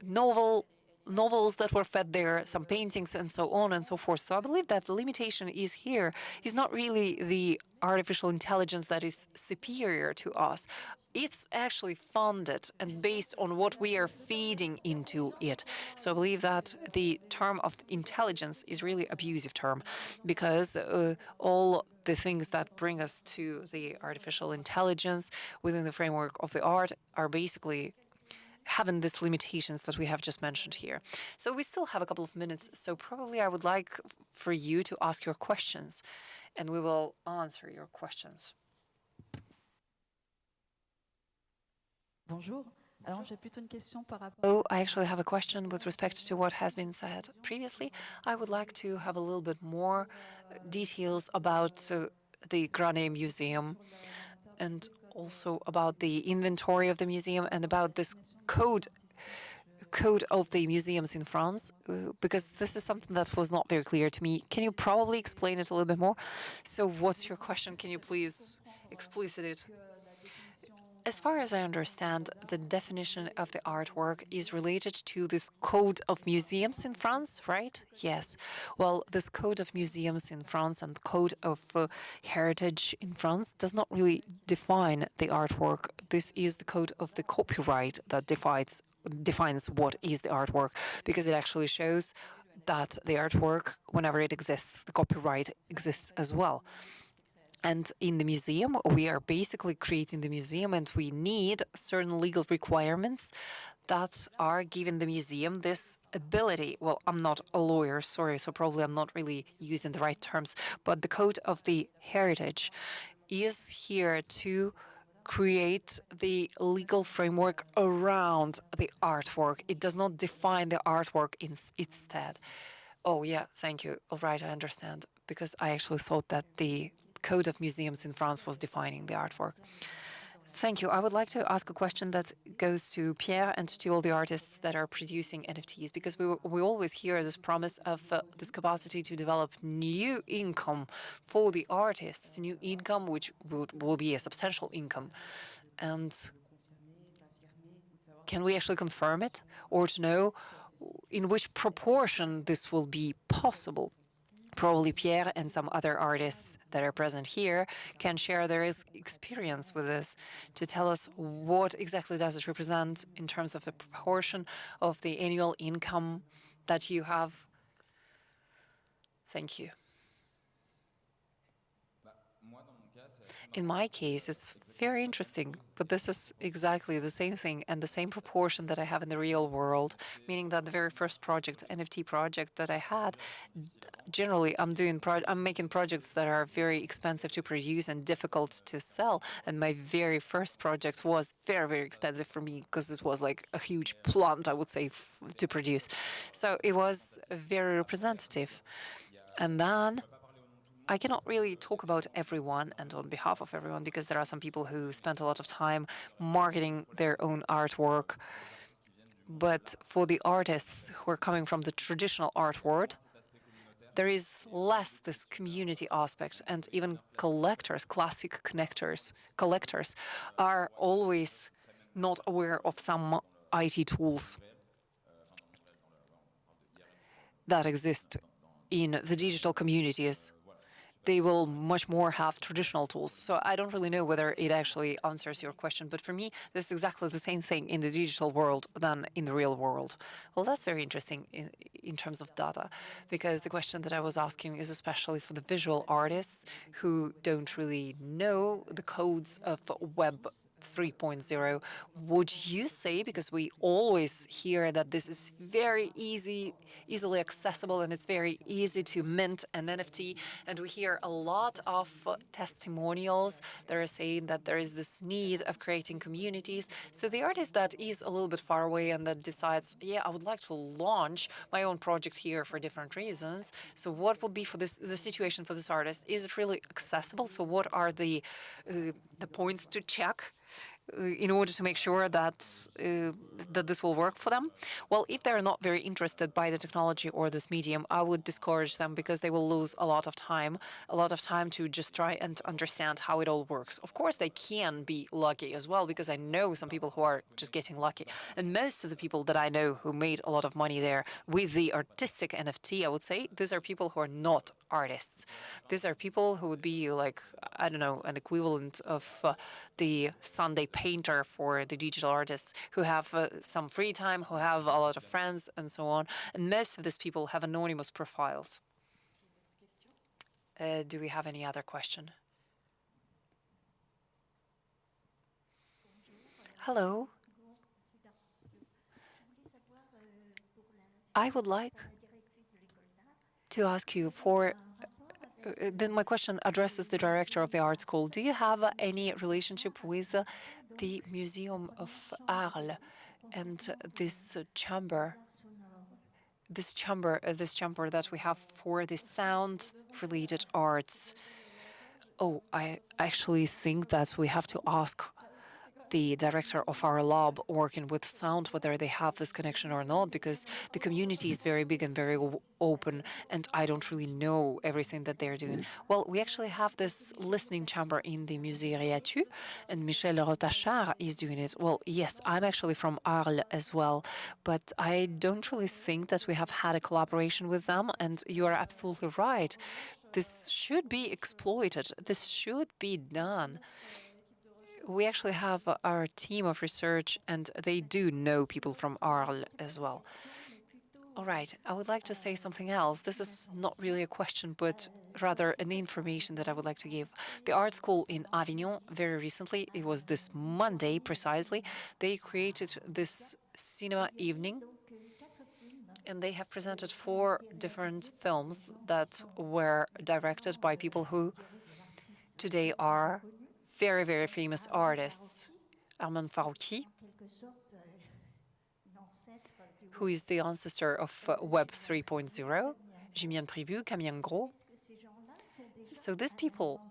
novels that were fed there, some paintings, and so on and so forth. So I believe that the limitation is here is not really the artificial intelligence that is superior to us. It's actually funded and based on what we are feeding into it. So I believe that the term of intelligence is really abusive term, because all the things that bring us to the artificial intelligence within the framework of the art are basically having these limitations that we have just mentioned here. So we still have a couple of minutes, so probably I would like for you to ask your questions, and we will answer your questions. Bonjour. Alors, j'ai plutôt une question par rapport. Oh, I actually have a question with respect to what has been said previously. I would like to have a little bit more details about the Grane Museum, and also about the inventory of the museum, and about this code of the museums in France, because this is something that was not very clear to me. Can you probably explain it a little bit more? So what's your question? Can you please explicit it? As far as I understand, the definition of the artwork is related to this code of museums in France, right? Yes. Well, this code of museums in France and code of heritage in France does not really define the artwork. This is the code of the copyright that defines what is the artwork, because it actually shows that the artwork, whenever it exists, the copyright exists as well. And in the museum, we are basically creating the museum, and we need certain legal requirements that are giving the museum this ability. Well, I'm not a lawyer, sorry, so probably I'm not really using the right terms, but the code of the heritage is here to create the legal framework around the artwork. It does not define the artwork instead. Oh, yeah, thank you. All right, I understand. Because I actually thought that the Code of Museums in France was defining the artwork. Thank you. I would like to ask a question that goes to Pierre and to all the artists that are producing NFTs, because we always hear this promise of this capacity to develop new income for the artists, new income which will be a substantial income. And can we actually confirm it, or to know in which proportion this will be possible? Probably Pierre and some other artists that are present here can share their experience with this to tell us what exactly does it represent in terms of the proportion of the annual income that you have. Thank you. In my case, it's very interesting, but this is exactly the same thing and the same proportion that I have in the real world, meaning that the very first project, NFT project that I had, generally I'm making projects that are very expensive to produce and difficult to sell. And my very first project was very, very expensive for me because it was like a huge plant, I would say, to produce. So it was very representative. And then I cannot really talk about everyone and on behalf of everyone because there are some people who spent a lot of time marketing their own artwork. But for the artists who are coming from the traditional art world, there is less this community aspect, and even collectors, classic collectors, are always not aware of some IT tools that exist in the digital communities. They will much more have traditional tools. So I don't really know whether it actually answers your question, but for me, this is exactly the same thing in the digital world than in the real world. Well, that's very interesting in terms of data, because the question that I was asking is especially for the visual artists who don't really know the codes of Web 3.0. Would you say, because we always hear that this is very easily accessible, and it's very easy to mint an NFT, and we hear a lot of testimonials that are saying that there is this need of creating communities. So the artist that is a little bit far away and that decides, yeah, I would like to launch my own project here for different reasons. So what would be for the situation for this artist? Is it really accessible? So what are the points to check in order to make sure that this will work for them? Well, if they're not very interested by the technology or this medium, I would discourage them because they will lose a lot of time to just try and understand how it all works. Of course, they can be lucky as well, because I know some people who are just getting lucky. And most of the people that I know who made a lot of money there with the artistic NFT, I would say, these are people who are not artists. These are people who would be like, I don't know, an equivalent of the Sunday painter for the digital artists, who have some free time, who have a lot of friends, and so on. And most of these people have anonymous profiles. Do we have any other question? Hello. I would like to ask you for. Then my question addresses the director of the art school. Do you have any relationship with the Museum of Arles and this chamber? This chamber that we have for the sound-related arts. Oh, I actually think that we have to ask the director of our lab working with sound whether they have this connection or not, because the community is very big and very open, and I don't really know everything that they're doing. Well, we actually have this listening chamber in the Musée Riatu, and Michel Rotachard is doing it. Well, yes, I'm actually from Arles as well, but I don't really think that we have had a collaboration with them, and you are absolutely right. This should be exploited. This should be done. We actually have our team of research, and they do know people from Arles as well. All right, I would like to say something else. This is not really a question, but rather an information that I would like to give. The art school in Avignon, very recently, it was this Monday precisely, they created this cinema evening, and they have presented 4 different films that were directed by people who today are very, very famous artists. Armand Farouki, who is the ancestor of Web 3.0, Jimian Prévu, Camille Gros. So these people,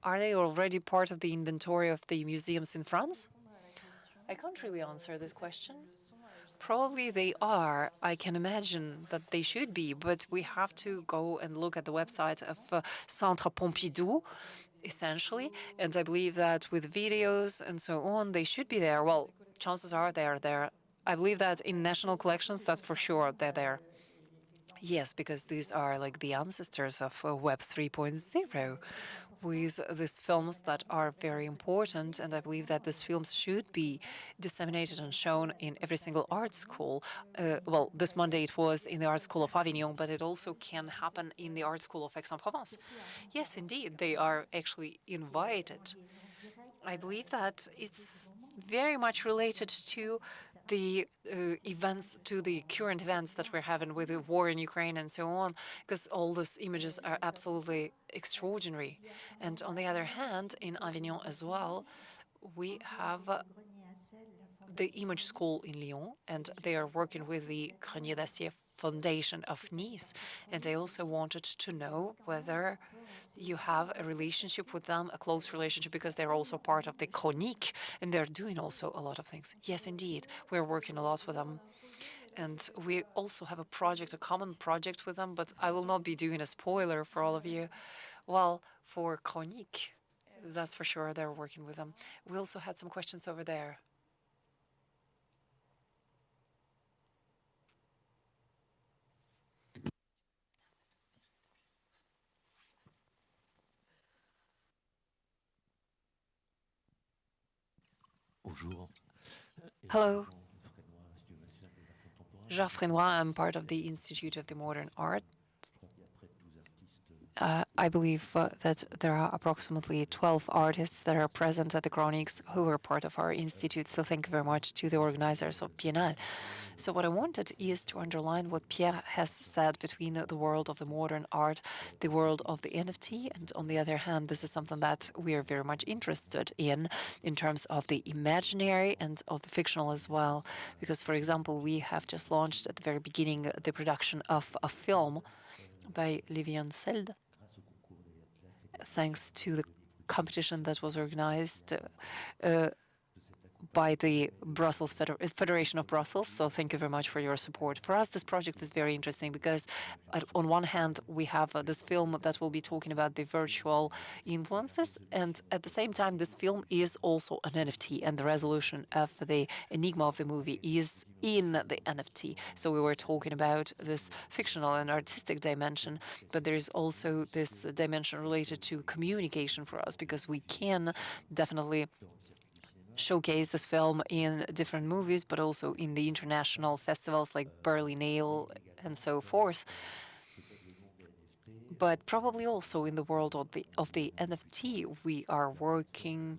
are they already part of the inventory of the museums in France? I can't really answer this question. Probably they are. I can imagine that they should be, but we have to go and look at the website of Centre Pompidou, essentially. And I believe that with videos and so on, they should be there. Well, chances are they're there. I believe that in national collections, that's for sure they're there. Yes, because these are like the ancestors of Web 3.0 with these films that are very important. And I believe that these films should be disseminated and shown in every single art school. Well, this Monday it was in the art school of Avignon, but it also can happen in the art school of Aix-en-Provence. Yes, indeed, they are actually invited. I believe that it's very much related to the events, to the current events that we're having with the war in Ukraine and so on, because all these images are absolutely extraordinary. And on the other hand, in Avignon as well, we have the image school in Lyon, and they are working with the Grenier d'Acier Foundation of Nice. And I also wanted to know whether you have a relationship with them, a close relationship, because they're also part of the Chronique, and they're doing also a lot of things. Yes, indeed, we're working a lot with them. And we also have a project, a common project with them, but I will not be doing a spoiler for all of you. Well, for Chronique, that's for sure, they're working with them. We also had some questions over there. Bonjour. Hello. Jacques Frénois, I'm part of the Institute of the Modern Art. I believe that there are approximately 12 artists that are present at the Chroniques who are part of our institute. So thank you very much to the organizers of Biennale. So what I wanted is to underline what Pierre has said between the world of the modern art, the world of the NFT, and on the other hand, this is something that we are very much interested in terms of the imaginary and of the fictional as well. Because, for example, we have just launched at the very beginning the production of a film by Livian Seld, thanks to the competition that was organized by the Federation of Brussels. So thank you very much for your support. For us, this project is very interesting because on one hand, we have this film that will be talking about the virtual influences. And at the same time, this film is also an NFT, and the resolution of the enigma of the movie is in the NFT. So we were talking about this fictional and artistic dimension, but there is also this dimension related to communication for us, because we can definitely showcase this film in different movies, but also in the international festivals like Berlinale and so forth. But probably also in the world of the NFT, we are working,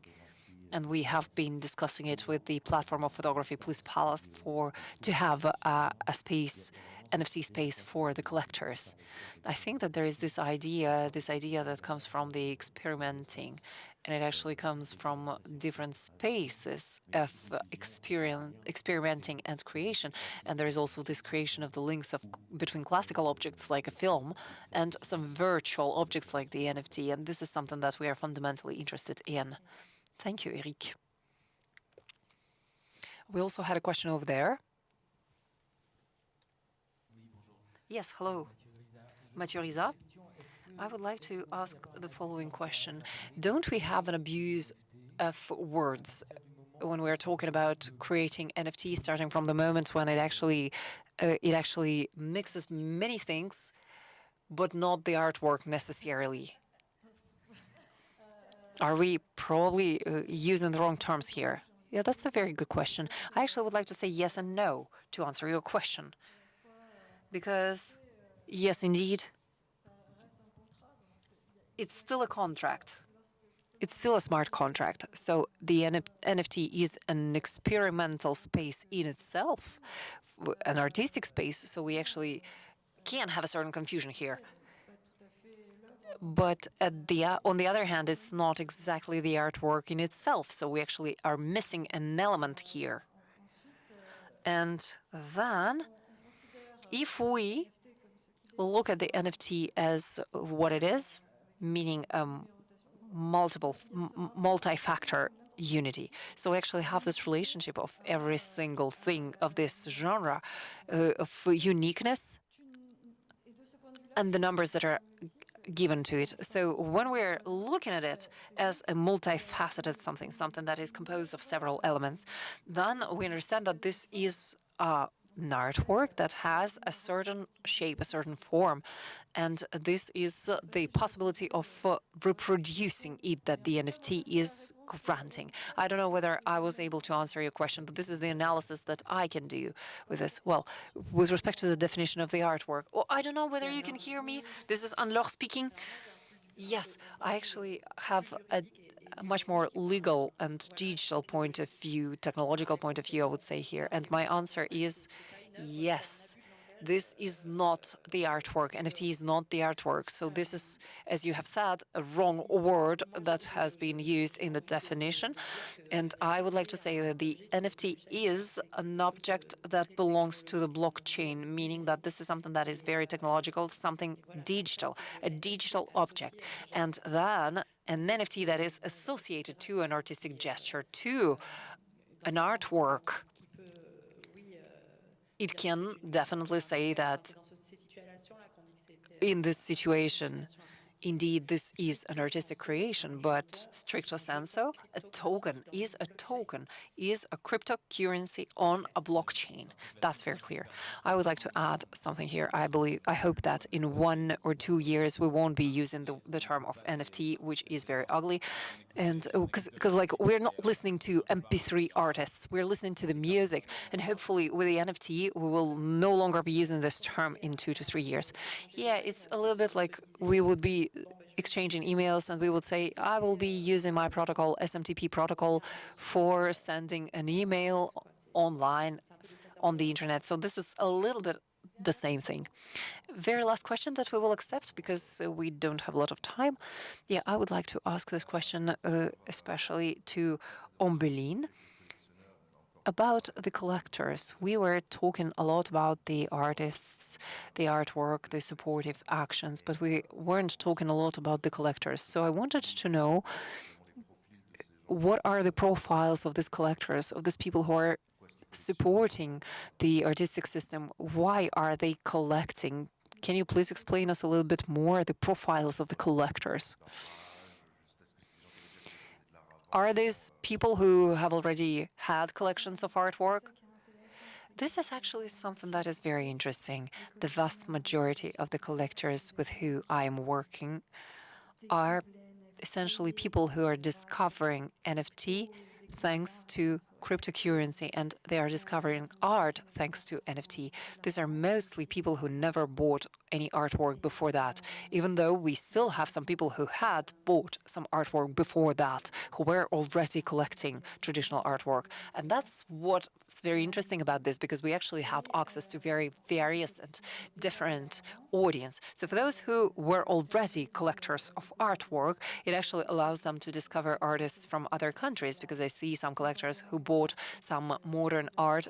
and we have been discussing it with the platform of photography Police Palace to have a space, NFT space for the collectors. I think that there is this idea that comes from the experimenting, and it actually comes from different spaces of experimenting and creation. And there is also this creation of the links between classical objects like a film and some virtual objects like the NFT. And this is something that we are fundamentally interested in. Thank you, Eric. We also had a question over there. Yes, hello. Mathieu Riza. I would like to ask the following question. Don't we have an abuse of words when we're talking about creating NFT, starting from the moment when it actually mixes many things, but not the artwork necessarily? Are we probably using the wrong terms here? Yeah, that's a very good question. I actually would like to say yes and no to answer your question. Because, yes, indeed, it's still a contract. It's still a smart contract. So the NFT is an experimental space in itself, an artistic space. So we actually can have a certain confusion here. But on the other hand, it's not exactly the artwork in itself. So we actually are missing an element here. And then, if we look at the NFT as what it is, meaning multi-factor unity. So we actually have this relationship of every single thing of this genre of uniqueness and the numbers that are given to it. So when we're looking at it as a multifaceted something that is composed of several elements, then we understand that this is an artwork that has a certain shape, a certain form, and this is the possibility of reproducing it that the NFT is granting. I don't know whether I was able to answer your question, but this is the analysis that I can do with this. Well, with respect to the definition of the artwork, well, I don't know whether you can hear me. This is Anne-Laure speaking. Yes, I actually have a much more legal and digital point of view, technological point of view, I would say here. And my answer is yes. This is not the artwork. NFT is not the artwork. So this is, as you have said, a wrong word that has been used in the definition. And I would like to say that the NFT is an object that belongs to the blockchain, meaning that this is something that is very technological, something digital, a digital object. And then an NFT that is associated to an artistic gesture, to an artwork. It can definitely say that in this situation, indeed, this is an artistic creation, but stricto sensu, a token, is a cryptocurrency on a blockchain. That's very clear. I would like to add something here. I hope that in 1 or 2 years we won't be using the term of NFT, which is very ugly, and because like we're not listening to MP3 artists, we're listening to the music, and hopefully with the NFT we will no longer be using this term in 2 to 3 years. Yeah, it's a little bit like we would be exchanging emails and we would say, I will be using my protocol, SMTP protocol, for sending an email online on the internet. So this is a little bit the same thing. Very last question that we will accept because we don't have a lot of time. Yeah, I would like to ask this question especially to Ombelin. About the collectors, we were talking a lot about the artists, the artwork, the supportive actions, but we weren't talking a lot about the collectors. So I wanted to know what are the profiles of these collectors, of these people who are supporting the artistic system? Why are they collecting? Can you please explain us a little bit more the profiles of the collectors? Are these people who have already had collections of artwork? This is actually something that is very interesting. The vast majority of the collectors with who I am working are essentially people who are discovering NFT thanks to cryptocurrency, and they are discovering art thanks to NFT. These are mostly people who never bought any artwork before that, even though we still have some people who had bought some artwork before that, who were already collecting traditional artwork. And that's what's very interesting about this, because we actually have access to very various and different audience. So for those who were already collectors of artwork, it actually allows them to discover artists from other countries, because I see some collectors who bought some modern art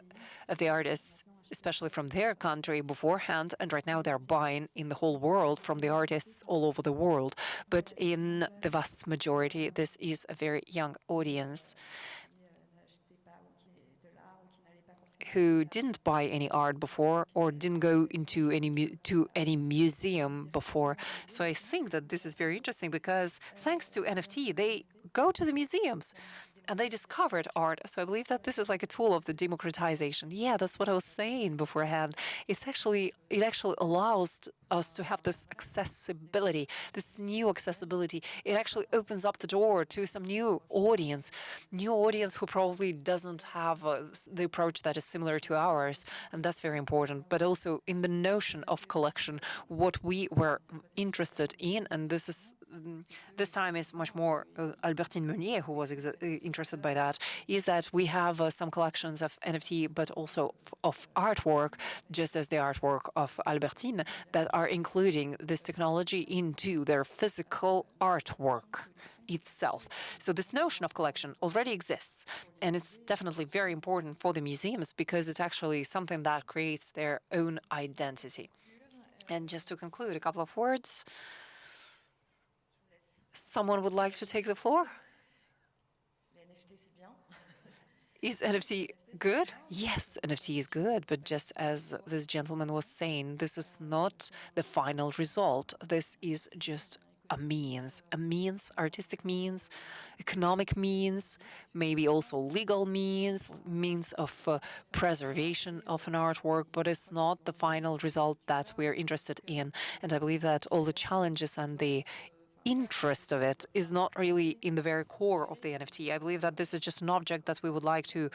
of the artists, especially from their country beforehand, and right now they're buying in the whole world from the artists all over the world. But in the vast majority, this is a very young audience who didn't buy any art before or didn't go into any museum before. So I think that this is very interesting because thanks to NFT, they go to the museums and they discovered art. So I believe that this is like a tool of the democratization. Yeah, that's what I was saying beforehand. It actually allows us to have this accessibility, this new accessibility. It actually opens up the door to some new audience who probably doesn't have the approach that is similar to ours, and that's very important. But also in the notion of collection, what we were interested in, and this is this time is much more Albertine Meunier who was interested by that, is that we have some collections of NFT, but also of artwork, just as the artwork of Albertine, that are including this technology into their physical artwork itself. So this notion of collection already exists, and it's definitely very important for the museums because it's actually something that creates their own identity. And just to conclude, a couple of words. Someone would like to take the floor? Is NFT good? Yes, NFT is good, but just as this gentleman was saying, this is not the final result. This is just a means, artistic means, economic means, maybe also legal means of preservation of an artwork, but it's not the final result that we're interested in. And I believe that all the challenges and the interest of it is not really in the very core of the NFT. I believe that this is just an object that we would like to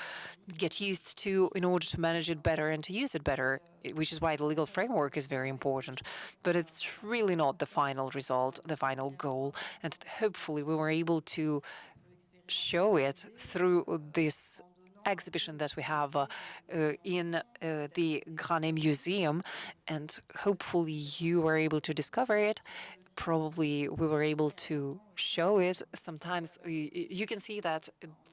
get used to in order to manage it better and to use it better, which is why the legal framework is very important. But it's really not the final result, the final goal. And hopefully we were able to show it through this exhibition that we have in the Granet Museum, and hopefully you were able to discover it. Probably we were able to show it. Sometimes you can see that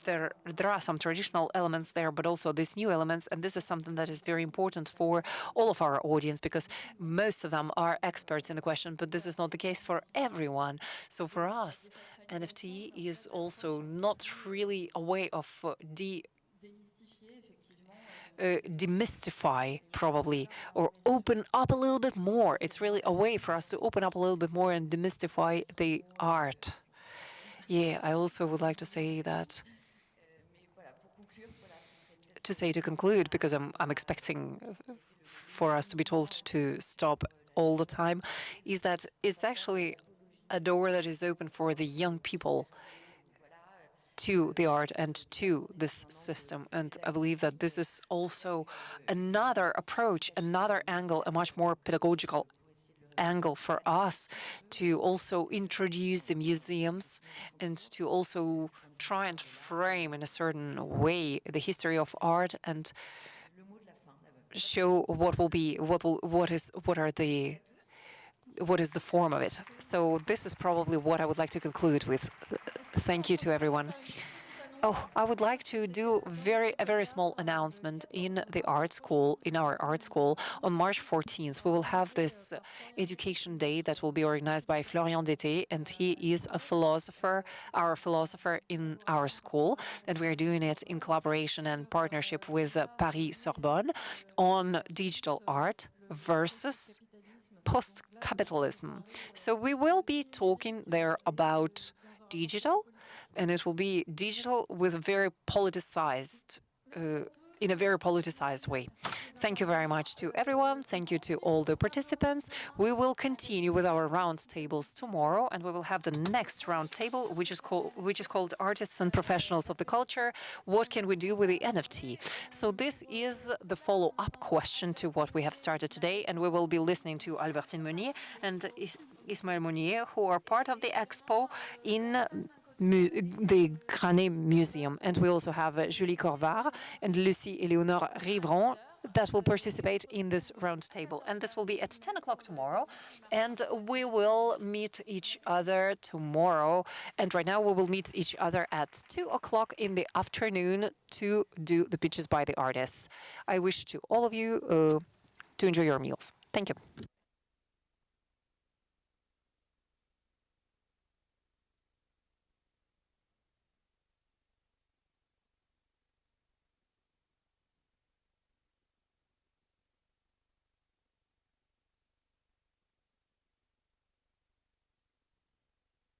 there are some traditional elements there, but also these new elements, and this is something that is very important for all of our audience because most of them are experts in the question, but this is not the case for everyone. So for us, NFT is also not really a way of demystify probably or open up a little bit more. It's really a way for us to open up a little bit more and demystify the art. Yeah, I also would like to say that to conclude, because I'm expecting for us to be told to stop all the time, is that it's actually a door that is open for the young people to the art and to this system. And I believe that this is also another approach, another angle, a much more pedagogical angle for us to also introduce the museums and to also try and frame in a certain way the history of art and show what is the form of it. So this is probably what I would like to conclude with. Thank you to everyone. Oh, I would like to do a very small announcement in the art school, in our art school, on March 14th. We will have this education day that will be organized by Florian Dété, and he is a philosopher, our philosopher in our school, and we are doing it in collaboration and partnership with Paris Sorbonne on digital art versus post-capitalism. So we will be talking there about digital, and it will be digital with a very politicized, in a very politicized way. Thank you very much to everyone. Thank you to all the participants. We will continue with our round tables tomorrow, and we will have the next round table, which is called Artists and Professionals of the Culture. What can we do with the NFT? So this is the follow-up question to what we have started today, and we will be listening to Albertine Meunier and Ismaël Meunier, who are part of the expo in the Granet Museum. And we also have Julie Corvard and Lucie Éléonore Rivron that will participate in this round table. And this will be at 10 o'clock tomorrow. And we will meet each other tomorrow. And right now we will meet each other at 2 o'clock in the afternoon to do the pitches by the artists. I wish to all of you to enjoy your meals. Thank you.